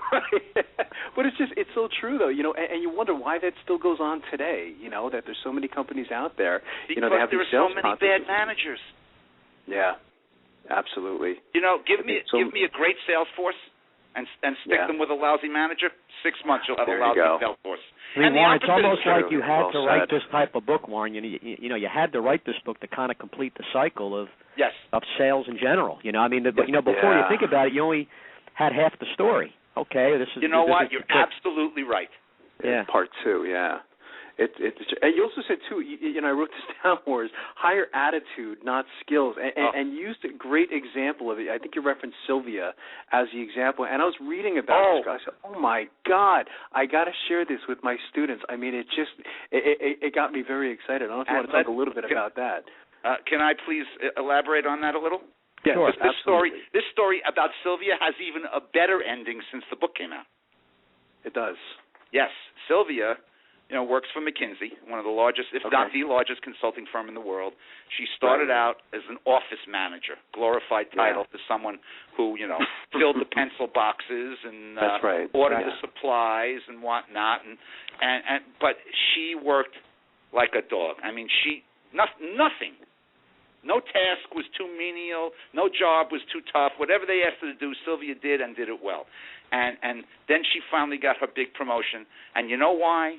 But it's so true, though, you know, and you wonder why that still goes on today, you know, that there's so many companies out there, because you know, they have these sales contests. Because there are so many bad managers. Yeah, absolutely. You know, give me a great sales force and stick them with a lousy manager. 6 months you'll have a lousy sales force. I mean, Warren, it's almost like you had to write this type of book, Warren. You know, you had to write this book to kind of complete the cycle of sales in general. You know, I mean, you know, before you think about it, you only had half the story. Okay, this is. You know what? You're absolutely right. Yeah. Part 2. Yeah. And you also said, too, you know, I wrote this down, Wars, higher attitude, not skills, and used a great example of it. I think you referenced Sylvia as the example, and I was reading about this. I said, oh, my God, I got to share this with my students. I mean, it got me very excited. I don't know if you want to talk a little bit about that. Can I please elaborate on that a little? Yeah, sure, this story about Sylvia has even a better ending since the book came out. It does. Yes, Sylvia, you know, works for McKinsey, one of the largest, if not the largest consulting firm in the world. She started out as an office manager, glorified title to someone who, you know, filled the pencil boxes and ordered the supplies and whatnot. And but she worked like a dog. I mean, nothing. No task was too menial. No job was too tough. Whatever they asked her to do, Sylvia did and did it well. And then she finally got her big promotion. And you know why?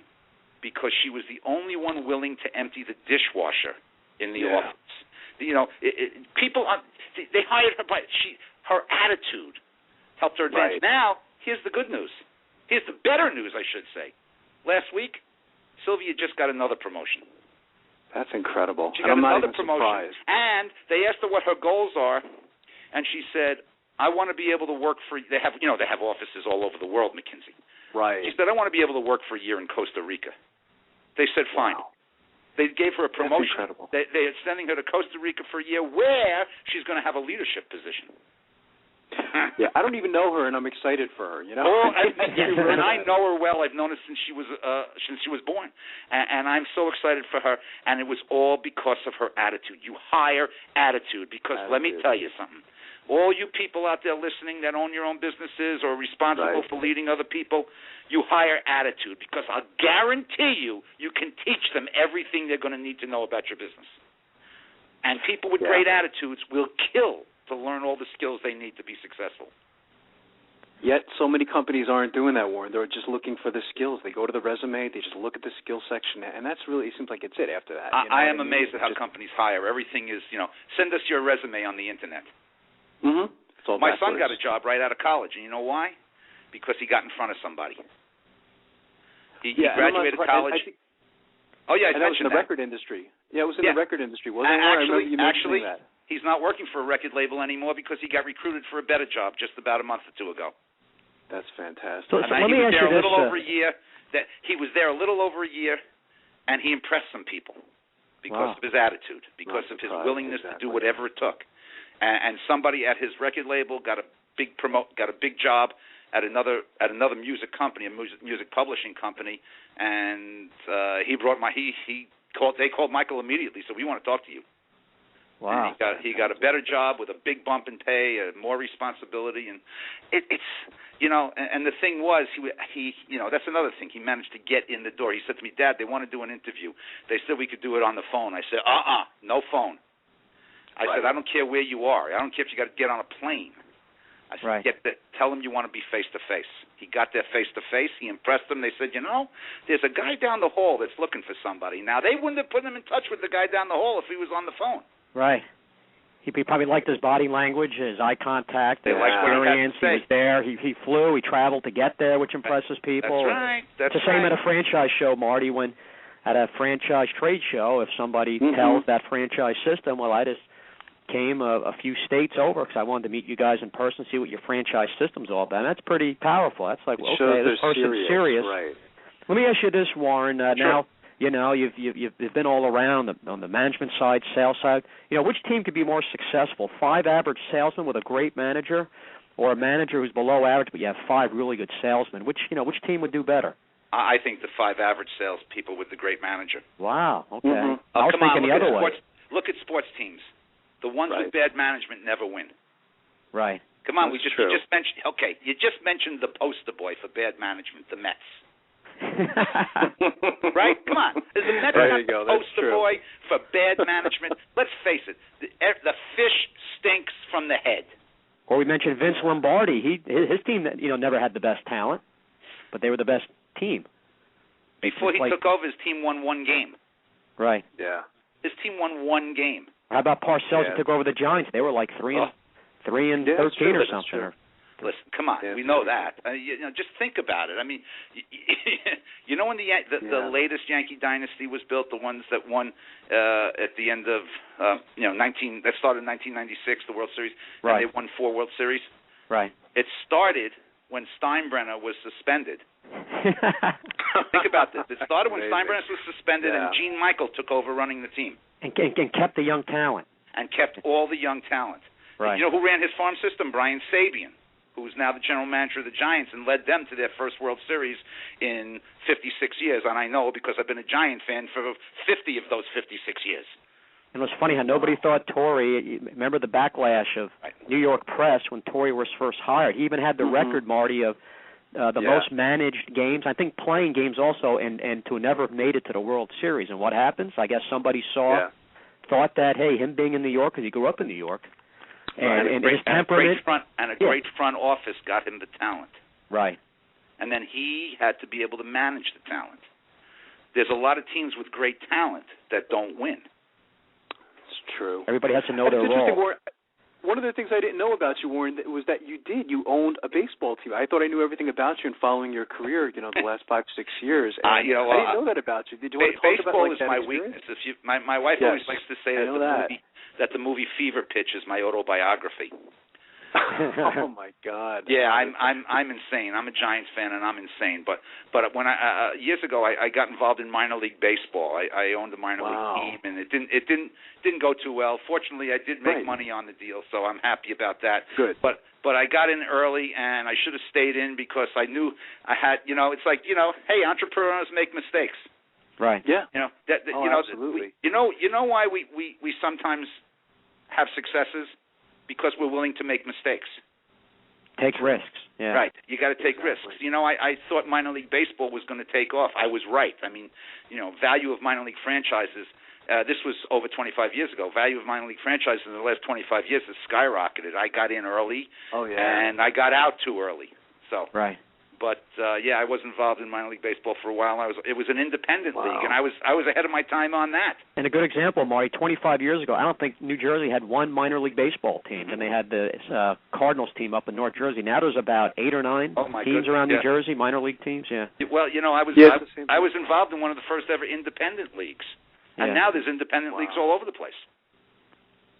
Because she was the only one willing to empty the dishwasher in the office. You know, people, they hired her, but her attitude helped her advance. Now, here's the good news. Here's the better news, I should say. Last week, Sylvia just got another promotion. That's incredible. She got another promotion. Surprised. And they asked her what her goals are, and she said, I want to be able to work for, they have offices all over the world, McKinsey. Right. She said, I want to be able to work for a year in Costa Rica. They said, fine. Wow. They gave her a promotion. That's incredible. They are sending her to Costa Rica for a year where she's going to have a leadership position. Yeah, I don't even know her, and I'm excited for her. You know, and I know her well. I've known her since she was born, and I'm so excited for her. And it was all because of her attitude. You hire attitude because let me tell you something. All you people out there listening that own your own businesses or are responsible for leading other people, you hire attitude, because I'll guarantee you can teach them everything they're going to need to know about your business. And people with great attitudes will kill to learn all the skills they need to be successful. Yet so many companies aren't doing that, Warren. They're just looking for the skills. They go to the resume, they just look at the skill section, and that's really, it seems like it's it after that. I am amazed at how companies hire. Everything is, send us your resume on the Internet. Mm-hmm. My son got a job right out of college, and you know why? Because he got in front of somebody. He graduated college. And that was in the record industry. Yeah, it was in the record industry, wasn't it? Actually, he's not working for a record label anymore because he got recruited for a better job just about a month or two ago. That's fantastic. So let me ask you this. He was there a little over a year, and he impressed some people because of his attitude, because of his willingness to do whatever it took. And somebody at his record label got a big job at another music company, a music publishing company, and they called Michael immediately, so we want to talk to you. Wow. And he got a better job with a big bump in pay, more responsibility, and it's and the thing was he that's another thing. He managed to get in the door. He said to me, "Dad, they want to do an interview. They said we could do it on the phone." I said, no phone. I said, I don't care where you are. I don't care if you got to get on a plane. I said, tell them you want to be face-to-face. He got there face-to-face. He impressed them. They said, there's a guy down the hall that's looking for somebody. Now, they wouldn't have put him in touch with the guy down the hall if he was on the phone. Right. He probably liked his body language, his eye contact, his experience. He was there. He flew. He traveled to get there, which impresses people. That's right. It's the same at a franchise show, Marty, when at a franchise trade show, if somebody tells that franchise system, well, I just came a few states over because I wanted to meet you guys in person, see what your franchise system's all about. And that's pretty powerful. That's like, okay, this person's serious. Right. Let me ask you this, Warren. Now, you've been all around on the management side, sales side. Which team could be more successful? 5 average salesmen with a great manager, or a manager who's below average but you have 5 really good salesmen? Which team would do better? I think the 5 average salespeople with the great manager. Wow. Okay. I was thinking the other way. Look at sports teams. The ones with bad management never win. Right. Come on, you just mentioned the poster boy for bad management, the Mets. Right? Come on. Is the Mets the poster boy for bad management? Let's face it. The fish stinks from the head. Or we mentioned Vince Lombardi. His team, never had the best talent, but they were the best team. Before he took over, his team won 1 game. Right. Yeah. His team won 1 game. How about Parcells who took over the Giants? They were like 3 and 13 or something. Listen, come on, we know that. Just think about it. I mean, when the latest Yankee dynasty was built, the ones that won at the end of that started in 1996, the World Series, and they won 4 World Series. Right. It started when Steinbrenner was suspended. Think about this. It started when Steinbrenner was suspended, and Gene Michael took over running the team. And kept the young talent. And kept all the young talent. Right. You know who ran his farm system? Brian Sabian, who is now the general manager of the Giants and led them to their first World Series in 56 years. And I know because I've been a Giant fan for 50 of those 56 years. And it was funny how nobody thought Torre, remember the backlash of New York press when Torre was first hired. He even had the record, Marty, of the most managed games, I think playing games also, and to never have made it to the World Series. And what happens? I guess somebody thought that, hey, him being in New York, because he grew up in New York, and his temperament. A great front office got him the talent. Right. And then he had to be able to manage the talent. There's a lot of teams with great talent that don't win. It's true. Everybody has to know their role. Warren. One of the things I didn't know about you, Warren, was that you owned a baseball team. I thought I knew everything about you and following your career, the last 5-6 years. And I didn't know that about you. Did you want to talk about baseball is my weakness. My wife always likes to say that the movie Fever Pitch is my autobiography. Oh my God! Yeah, I'm insane. I'm a Giants fan, and I'm insane. But when I years ago I got involved in minor league baseball. I owned a minor league team, and it didn't go too well. Fortunately, I did make money on the deal, so I'm happy about that. Good. But I got in early, and I should have stayed in because I knew I had. It's like hey, entrepreneurs make mistakes. Right. Yeah. Absolutely. You know why we sometimes have successes? because we're willing to make mistakes. Take risks. Yeah. Right. You got to take risks. You know, I thought minor league baseball was going to take off. I was right. I mean, you know, value of minor league franchises. This was over 25 years ago. Value of minor league franchises in the last 25 years has skyrocketed. I got in early, and I got out too early. So. Right. But I was involved in minor league baseball for a while. It was an independent league, and I was ahead of my time on that. And a good example, Marty, 25 years ago, I don't think New Jersey had one minor league baseball team, and they had the Cardinals team up in North Jersey. Now there's about 8 or 9 teams around New Jersey, minor league teams. Yeah. Well, you know, I was involved in one of the first ever independent leagues, and now there's independent leagues all over the place.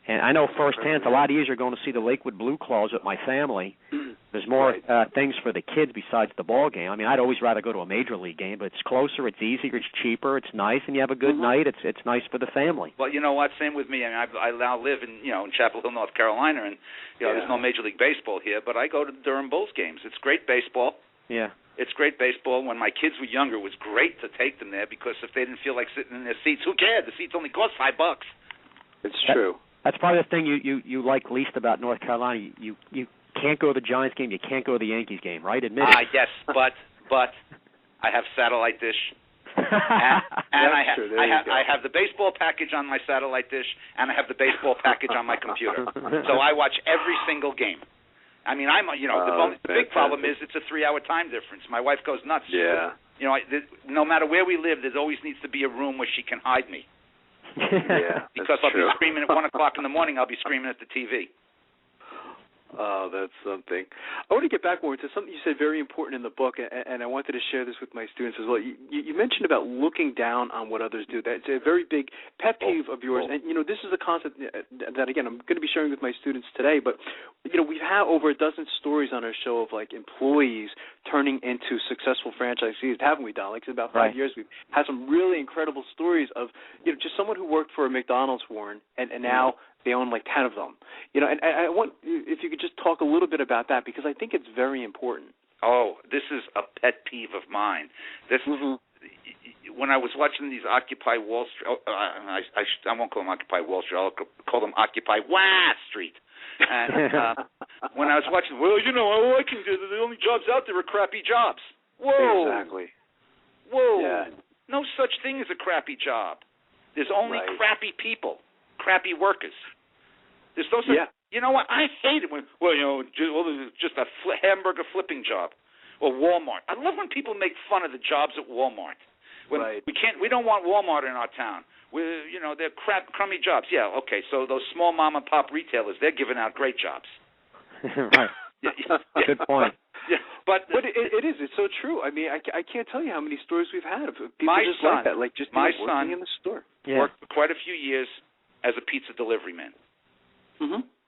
And I know firsthand it's a lot easier going to see the Lakewood Blue Claws with my family. There's more things for the kids besides the ball game. I mean, I'd always rather go to a major league game, but it's closer, it's easier, it's cheaper, it's nice, and you have a good night. It's nice for the family. Well, you know what? Same with me. I mean, I now live in Chapel Hill, North Carolina, and there's no Major League Baseball here, but I go to the Durham Bulls games. It's great baseball. Yeah. It's great baseball. When my kids were younger, it was great to take them there because if they didn't feel like sitting in their seats, who cared? The seats only cost $5. It's true. That's probably the thing you like least about North Carolina. You can't go to the Giants game. You can't go to the Yankees game, right? Admit it. Yes, but I have satellite dish, and I have the baseball package on my satellite dish, and I have the baseball package on my computer. So I watch every single game. I mean, the big problem is it's a 3-hour time difference. My wife goes nuts. Yeah. You know, no matter where we live, there always needs to be a room where she can hide me. Yeah, because I'll be screaming at 1 o'clock in the morning. I'll be screaming at the TV. Oh, that's something. I want to get back more into something you said very important in the book, and I wanted to share this with my students as well. You mentioned about looking down on what others do. That's a very big pet peeve of yours, and this is a concept that again I'm going to be sharing with my students today. But we've had over a dozen stories on our show of like employees turning into successful franchisees, haven't we, Don? Like in about 5 years, we've had some really incredible stories of just someone who worked for a McDonald's, Warren, and now they own like 10 of them. And I want if you could just talk a little bit about that because I think it's very important. Oh, this is a pet peeve of mine. This when I was watching these Occupy Wall Street, I won't call them Occupy Wall Street. I'll call them Occupy Wall Street. And when I was watching, all I can do, the only jobs out there are crappy jobs. Whoa. Exactly. Whoa. Yeah. No such thing as a crappy job. There's only crappy people, crappy workers. There's no such. You know what? I hate it when just a hamburger flipping job, or Walmart. I love when people make fun of the jobs at Walmart. When we don't want Walmart in our town. They're crummy jobs. Yeah, okay. So those small mom and pop retailers, they're giving out great jobs. Right. Good point. Yeah, but it is. It's so true. I mean, I can't tell you how many stories we've had of people just like that, like just working in the store. Worked for quite a few years as a pizza delivery man.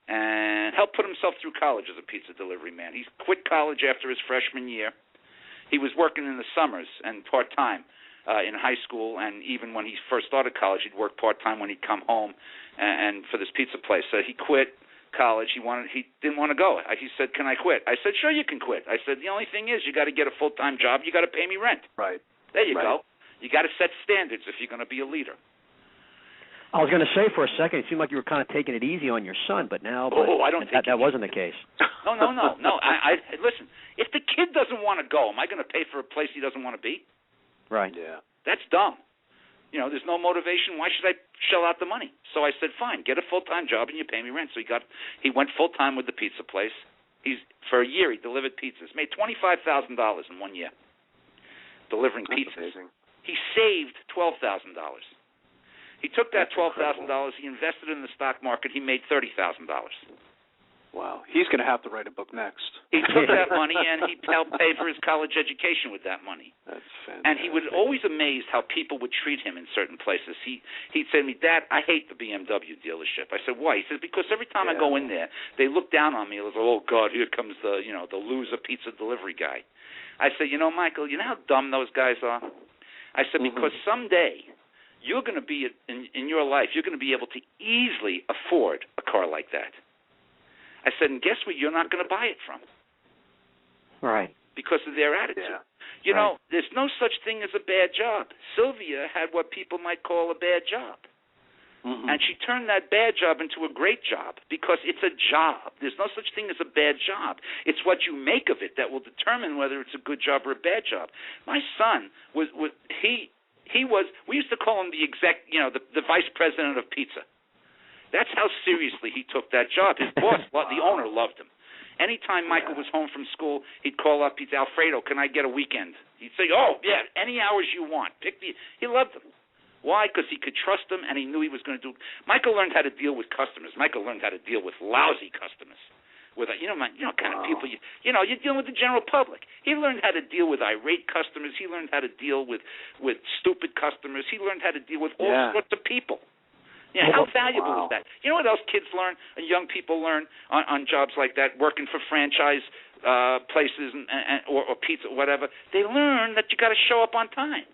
And helped put himself through college as a pizza delivery man. He quit college after his freshman year. He was working in the summers and part-time in high school, and even when he first started college, he'd work part-time when he'd come home and for this pizza place. So he quit college. He didn't want to go. He said, "Can I quit?" I said, "Sure, you can quit." I said, "The only thing is you got to get a full-time job. You got to pay me rent." Right. There you go. You got to set standards if you're going to be a leader. I was going to say for a second, it seemed like you were kind of taking it easy on your son, but now I don't think that wasn't the case. No. I listen. If the kid doesn't want to go, am I going to pay for a place he doesn't want to be? Right. Yeah. That's dumb. There's no motivation. Why should I shell out the money? So I said, fine, get a full-time job and you pay me rent. So he went full-time with the pizza place. For a year he delivered pizzas. Made $25,000 in 1 year delivering pizzas. That's amazing. He saved $12,000. He took that $12,000, he invested in the stock market, he made $30,000. Wow. He's going to have to write a book next. He took that money and he helped pay for his college education with that money. That's fantastic. And he was always amazed how people would treat him in certain places. He'd say to me, "Dad, I hate the BMW dealership." I said, "Why?" He says, "Because every time I go in there, they look down on me. It was, oh, God, here comes the loser pizza delivery guy." I said, Michael, you know how dumb those guys are? I said, because someday you're going to be, in your life, you're going to be able to easily afford a car like that. I said, and guess what you're not going to buy it from? Right. Because of their attitude. Yeah. There's no such thing as a bad job. Sylvia had what people might call a bad job. And she turned that bad job into a great job because it's a job. There's no such thing as a bad job. It's what you make of it that will determine whether it's a good job or a bad job. My son we used to call him the vice president of pizza. That's how seriously he took that job. His boss, the owner, loved him. Anytime Michael was home from school, he'd call up. He'd say, Alfredo, can I get a weekend? He'd say, oh, yeah, any hours you want. He loved them. Why? Because he could trust them, and he knew he was going to do. Michael learned how to deal with customers. Michael learned how to deal with lousy customers. With kind of people you're dealing with the general public. He learned how to deal with irate customers. He learned how to deal with stupid customers. He learned how to deal with all sorts of people. Yeah, how valuable is that? You know what else kids learn and young people learn on jobs like that, working for franchise places or pizza, whatever? They learn that you got to show up on time.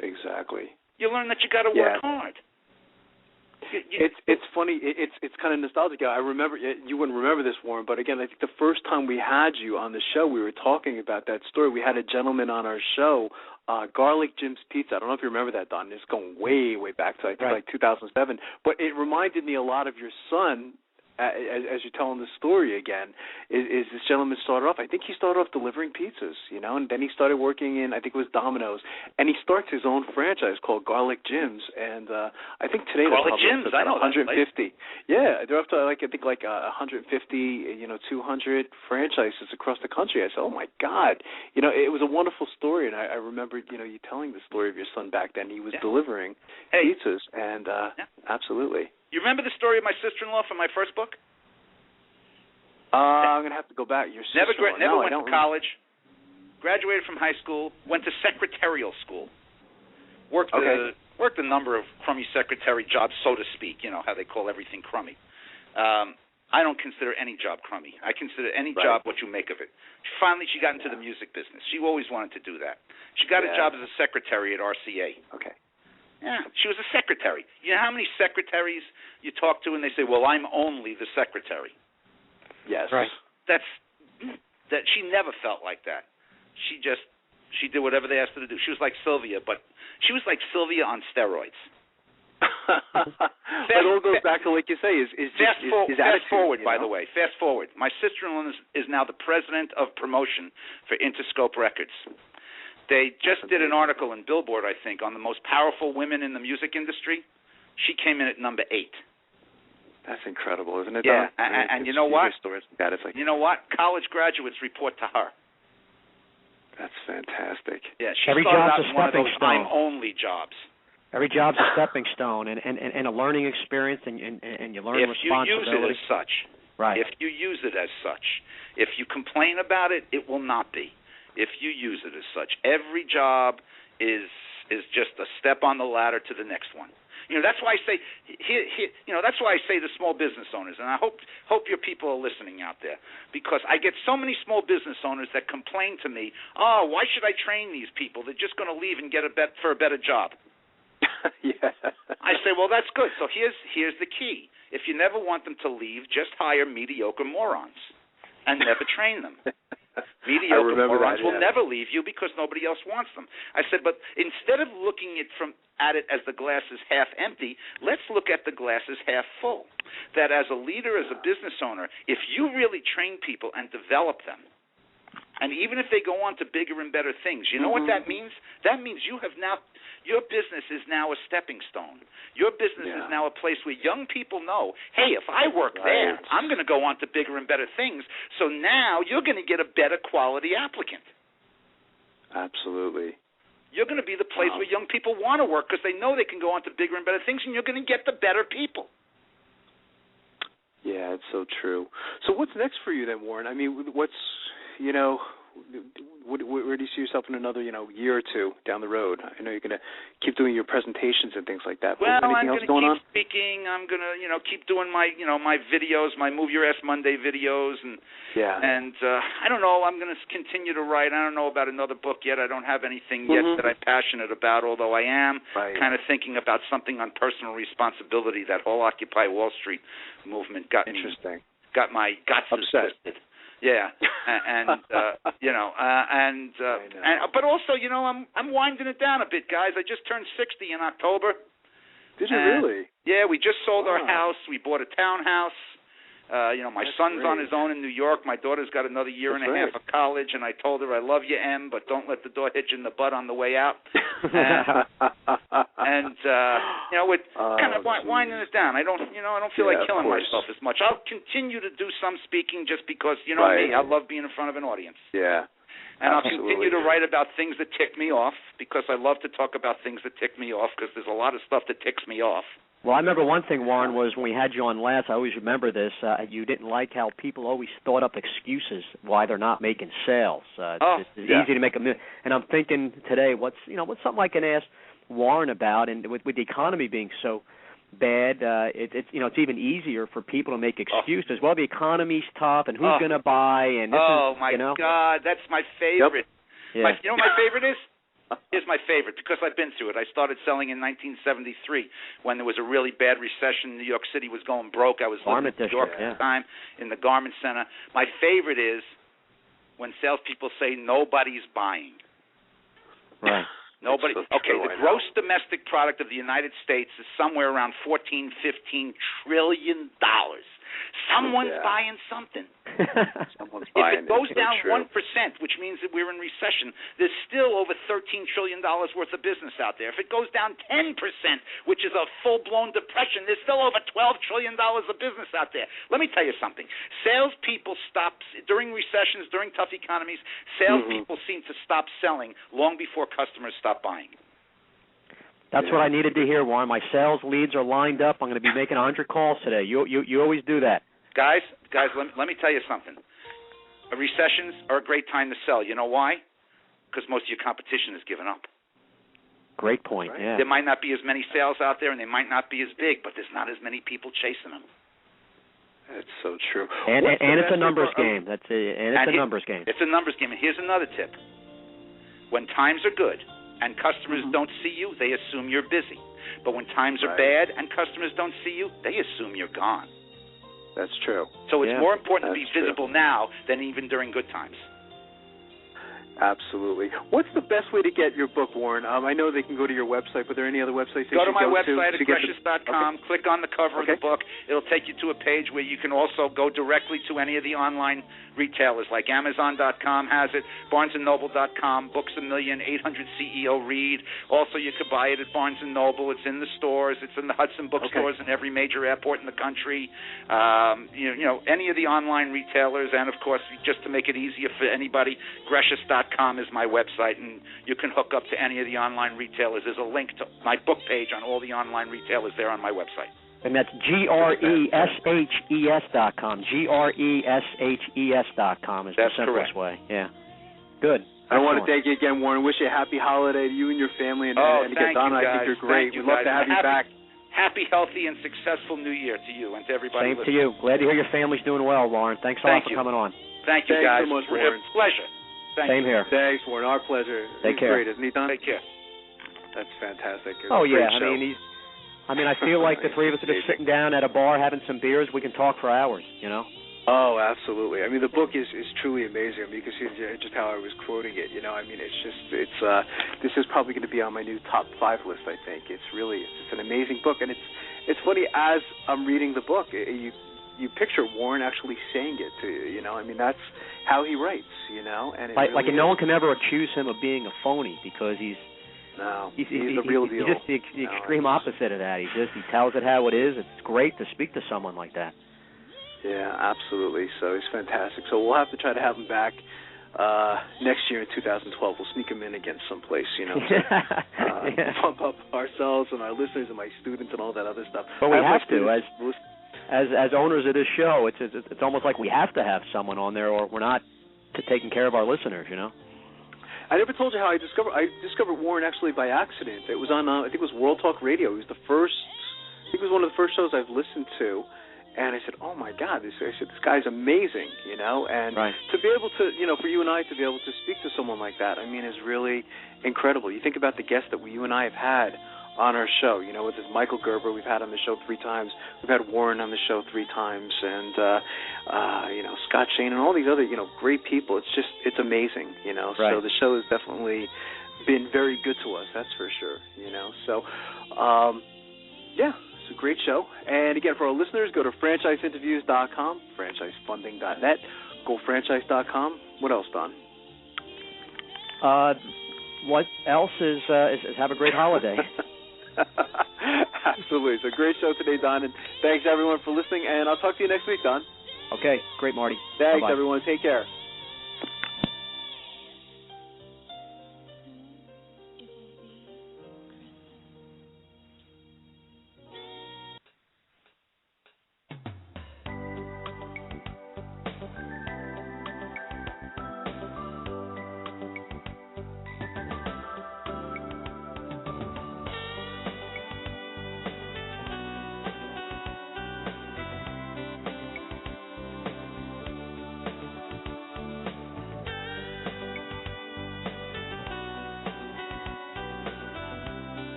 Exactly. You learn that you got to work hard. It's funny. It's kind of nostalgic. I remember you wouldn't remember this, Warren, but again, I think the first time we had you on the show, we were talking about that story. We had a gentleman on our show, Garlic Jim's Pizza. I don't know if you remember that, Don. It's going way, way back to like 2007. But it reminded me a lot of your son. As you're telling the story again, is this gentleman started off, I think he started off delivering pizzas, and then he started working in, I think it was Domino's, and he starts his own franchise called Garlic Jim's, and I think today Garlic Jim's, I know 150. Yeah, they're up to 150, 200 franchises across the country. I said, oh my God, it was a wonderful story, and I remember, you telling the story of your son back then. He was delivering pizzas, and absolutely. You remember the story of my sister-in-law from my first book? I'm going to have to go back. Your sister-in-law. Never went to college, graduated from high school, went to secretarial school, worked a number of crummy secretary jobs, so to speak, how they call everything crummy. I don't consider any job crummy. I consider any job what you make of it. Finally, she got into the music business. She always wanted to do that. She got a job as a secretary at RCA. Okay. Yeah, she was a secretary. You know how many secretaries you talk to and they say, well, I'm only the secretary? Yes. Right. That she never felt like that. She did whatever they asked her to do. She was like Sylvia, but she was like Sylvia on steroids. But it all goes back to, like you say, fast forward, by the way. Fast forward. My sister-in-law is now the president of promotion for Interscope Records. They just did an article in Billboard, I think, on the most powerful women in the music industry. She came in at number 8. That's incredible, isn't it? Yeah, and you know what? You know what? College graduates report to her. That's fantastic. Yeah, she Every started job's out a in one of stepping those stone. I'm-only jobs. Every job's a stepping stone and a learning experience, and you learn responsibility. If you use it as such. Right. If you use it as such. If you complain about it, it will not be. If you use it as such. Every job is just a step on the ladder to the next one. That's why I say that's why I say the small business owners, and I hope your people are listening out there, because I get so many small business owners that complain to me, oh, why should I train these people? They're just going to leave and get a better job. Yeah. I say, well, that's good. So here's the key. If you never want them to leave, just hire mediocre morons and never train them. Mediocre morons will never leave you because nobody else wants them. I said, but instead of looking at it as the glass is half empty, let's look at the glass as half full. That as a leader, as a business owner, if you really train people and develop them, and even if they go on to bigger and better things, you know what that means? That means your business is now a stepping stone. Your business is now a place where young people know, hey, if I work there, I'm going to go on to bigger and better things. So now you're going to get a better quality applicant. Absolutely. You're going to be the place where young people want to work because they know they can go on to bigger and better things, and you're going to get the better people. Yeah, it's so true. So what's next for you then, Warren? I mean, what's, where do you see yourself in another, year or two down the road? I know you're going to keep doing your presentations and things like that. Well, anything else going on? I'm going to keep speaking. I'm going to, keep doing my, my videos, my Move Your Ass Monday videos, and I don't know. I'm going to continue to write. I don't know about another book yet. I don't have anything yet that I'm passionate about. Although I am kind of thinking about something on personal responsibility. That whole Occupy Wall Street movement got my guts upset. Yeah, but also, I'm winding it down a bit, guys. I just turned 60 in October. Did you really? Yeah, we just sold our house. We bought a townhouse. My son's on his own in New York. My daughter's got another year and a half of college, and I told her, I love you, Em, but don't let the door hit you in the butt on the way out. We're kind of winding it down. I don't feel like killing myself as much. I'll continue to do some speaking just because, me, I love being in front of an audience. Yeah. And I'll continue to write about things that tick me off because I love to talk about things that tick me off because there's a lot of stuff that ticks me off. Well, I remember one thing, Warren, was when we had you on last, I always remember this, you didn't like how people always thought up excuses why they're not making sales. It's easy to make a million. And I'm thinking today, what's something I can ask Warren about, and with the economy being so bad, it's even easier for people to make excuses. Well, the economy's tough, and who's going to buy? And this God, that's my favorite. Yep. Yeah. You know what my favorite is? Here's my favorite because I've been through it. I started selling in 1973 when there was a really bad recession. New York City was going broke. I was living in New York at the time in the Garment Center. My favorite is when salespeople say nobody's buying. Right. Nobody. Okay, the gross domestic product of the United States is somewhere around $14-15 trillion. Someone's buying something. Someone's buying. If it goes down 1%, which means that we're in recession, there's still over $13 trillion worth of business out there. If it goes down 10%, which is a full-blown depression, there's still over $12 trillion of business out there. Let me tell you something. Salespeople stop during recessions, during tough economies. Salespeople seem to stop selling long before customers stop buying. That's what I needed to hear, Warren. My sales leads are lined up. I'm going to be making 100 calls today. You always do that. Guys, let me tell you something. Recessions are a great time to sell. You know why? Because most of your competition has given up. Great point, yeah. There might not be as many sales out there, and they might not be as big, but there's not as many people chasing them. That's so true. And it's a numbers game. It's a numbers game. It's a numbers game. And here's another tip. When times are good, and customers don't see you, they assume you're busy. But when times are bad and customers don't see you, they assume you're gone. That's true. So it's more important to be visible now than even during good times. Absolutely. What's the best way to get your book, Warren? I know they can go to your website, but are there any other websites they should go to my website at Greshes.com, click on the cover of the book. It'll take you to a page where you can also go directly to any of the online retailers, like Amazon.com has it, BarnesandNoble.com, Books A Million, 800 CEO Read. Also, you could buy it at Barnes & Noble. It's in the stores. It's in the Hudson bookstores in every major airport in the country. Any of the online retailers, and, of course, just to make it easier for anybody, Greshes.com is my website, and you can hook up to any of the online retailers. There's a link to my book page on all the online retailers there on my website. And that's GRESHES.com. GRESHES.com is the simplest way. Yeah. Good. I want to thank you again, Warren. Wish you a happy holiday to you and your family. And again, Donna, I think you're great. We'd love to have you back. Happy, healthy, and successful New Year to you and to everybody listening. Same to you. Glad to hear your family's doing well, Warren. Thanks a lot for coming on. Thank you, Thanks guys. so much, Warren. Pleasure. Same here. Thanks, Warren. Our pleasure. Take care. Great, isn't he, Don? Take care. That's fantastic. Oh, yeah. I feel like the three of us are just sitting down at a bar having some beers. We can talk for hours, Oh, absolutely. I mean, the book is truly amazing. I mean, you can see just how I was quoting it. This is probably going to be on my new top 5 list, I think. It's an amazing book. And it's funny, as I'm reading the book, you picture Warren actually saying it to you, I mean, that's how he writes, and and no one can ever accuse him of being a phony because he's the real deal. He's just the extreme opposite of that. He tells it how it is. It's great to speak to someone like that. Yeah, absolutely. So he's fantastic. So we'll have to try to have him back next year in 2012. We'll sneak him in again someplace, pump up ourselves and our listeners and my students and all that other stuff. But we have to, as owners of this show, it's almost like we have to have someone on there, or we're not taking care of our listeners, I never told you how I discovered Warren actually by accident. It was on I think it was World Talk Radio. It was one of the first shows I've listened to, and I said, "Oh my God, this guy's amazing," and to be able to, for you and I to be able to speak to someone like that, I mean, is really incredible. You think about the guests that you and I have had on our show, with this Michael Gerber, we've had on the show 3 times. We've had Warren on the show 3 times, and Scott Shane and all these other, great people. It's amazing, So the show has definitely been very good to us. That's for sure, So Yeah, it's a great show. And again, for our listeners, go to franchiseinterviews.com, franchisefunding.net, gofranchise.com. What else, Don? What else is have a great holiday. Absolutely. It's a great show today, Don, and thanks everyone for listening, and I'll talk to you next week, Don. Okay, great, Marty. Thanks, Bye-bye. everyone. Take care.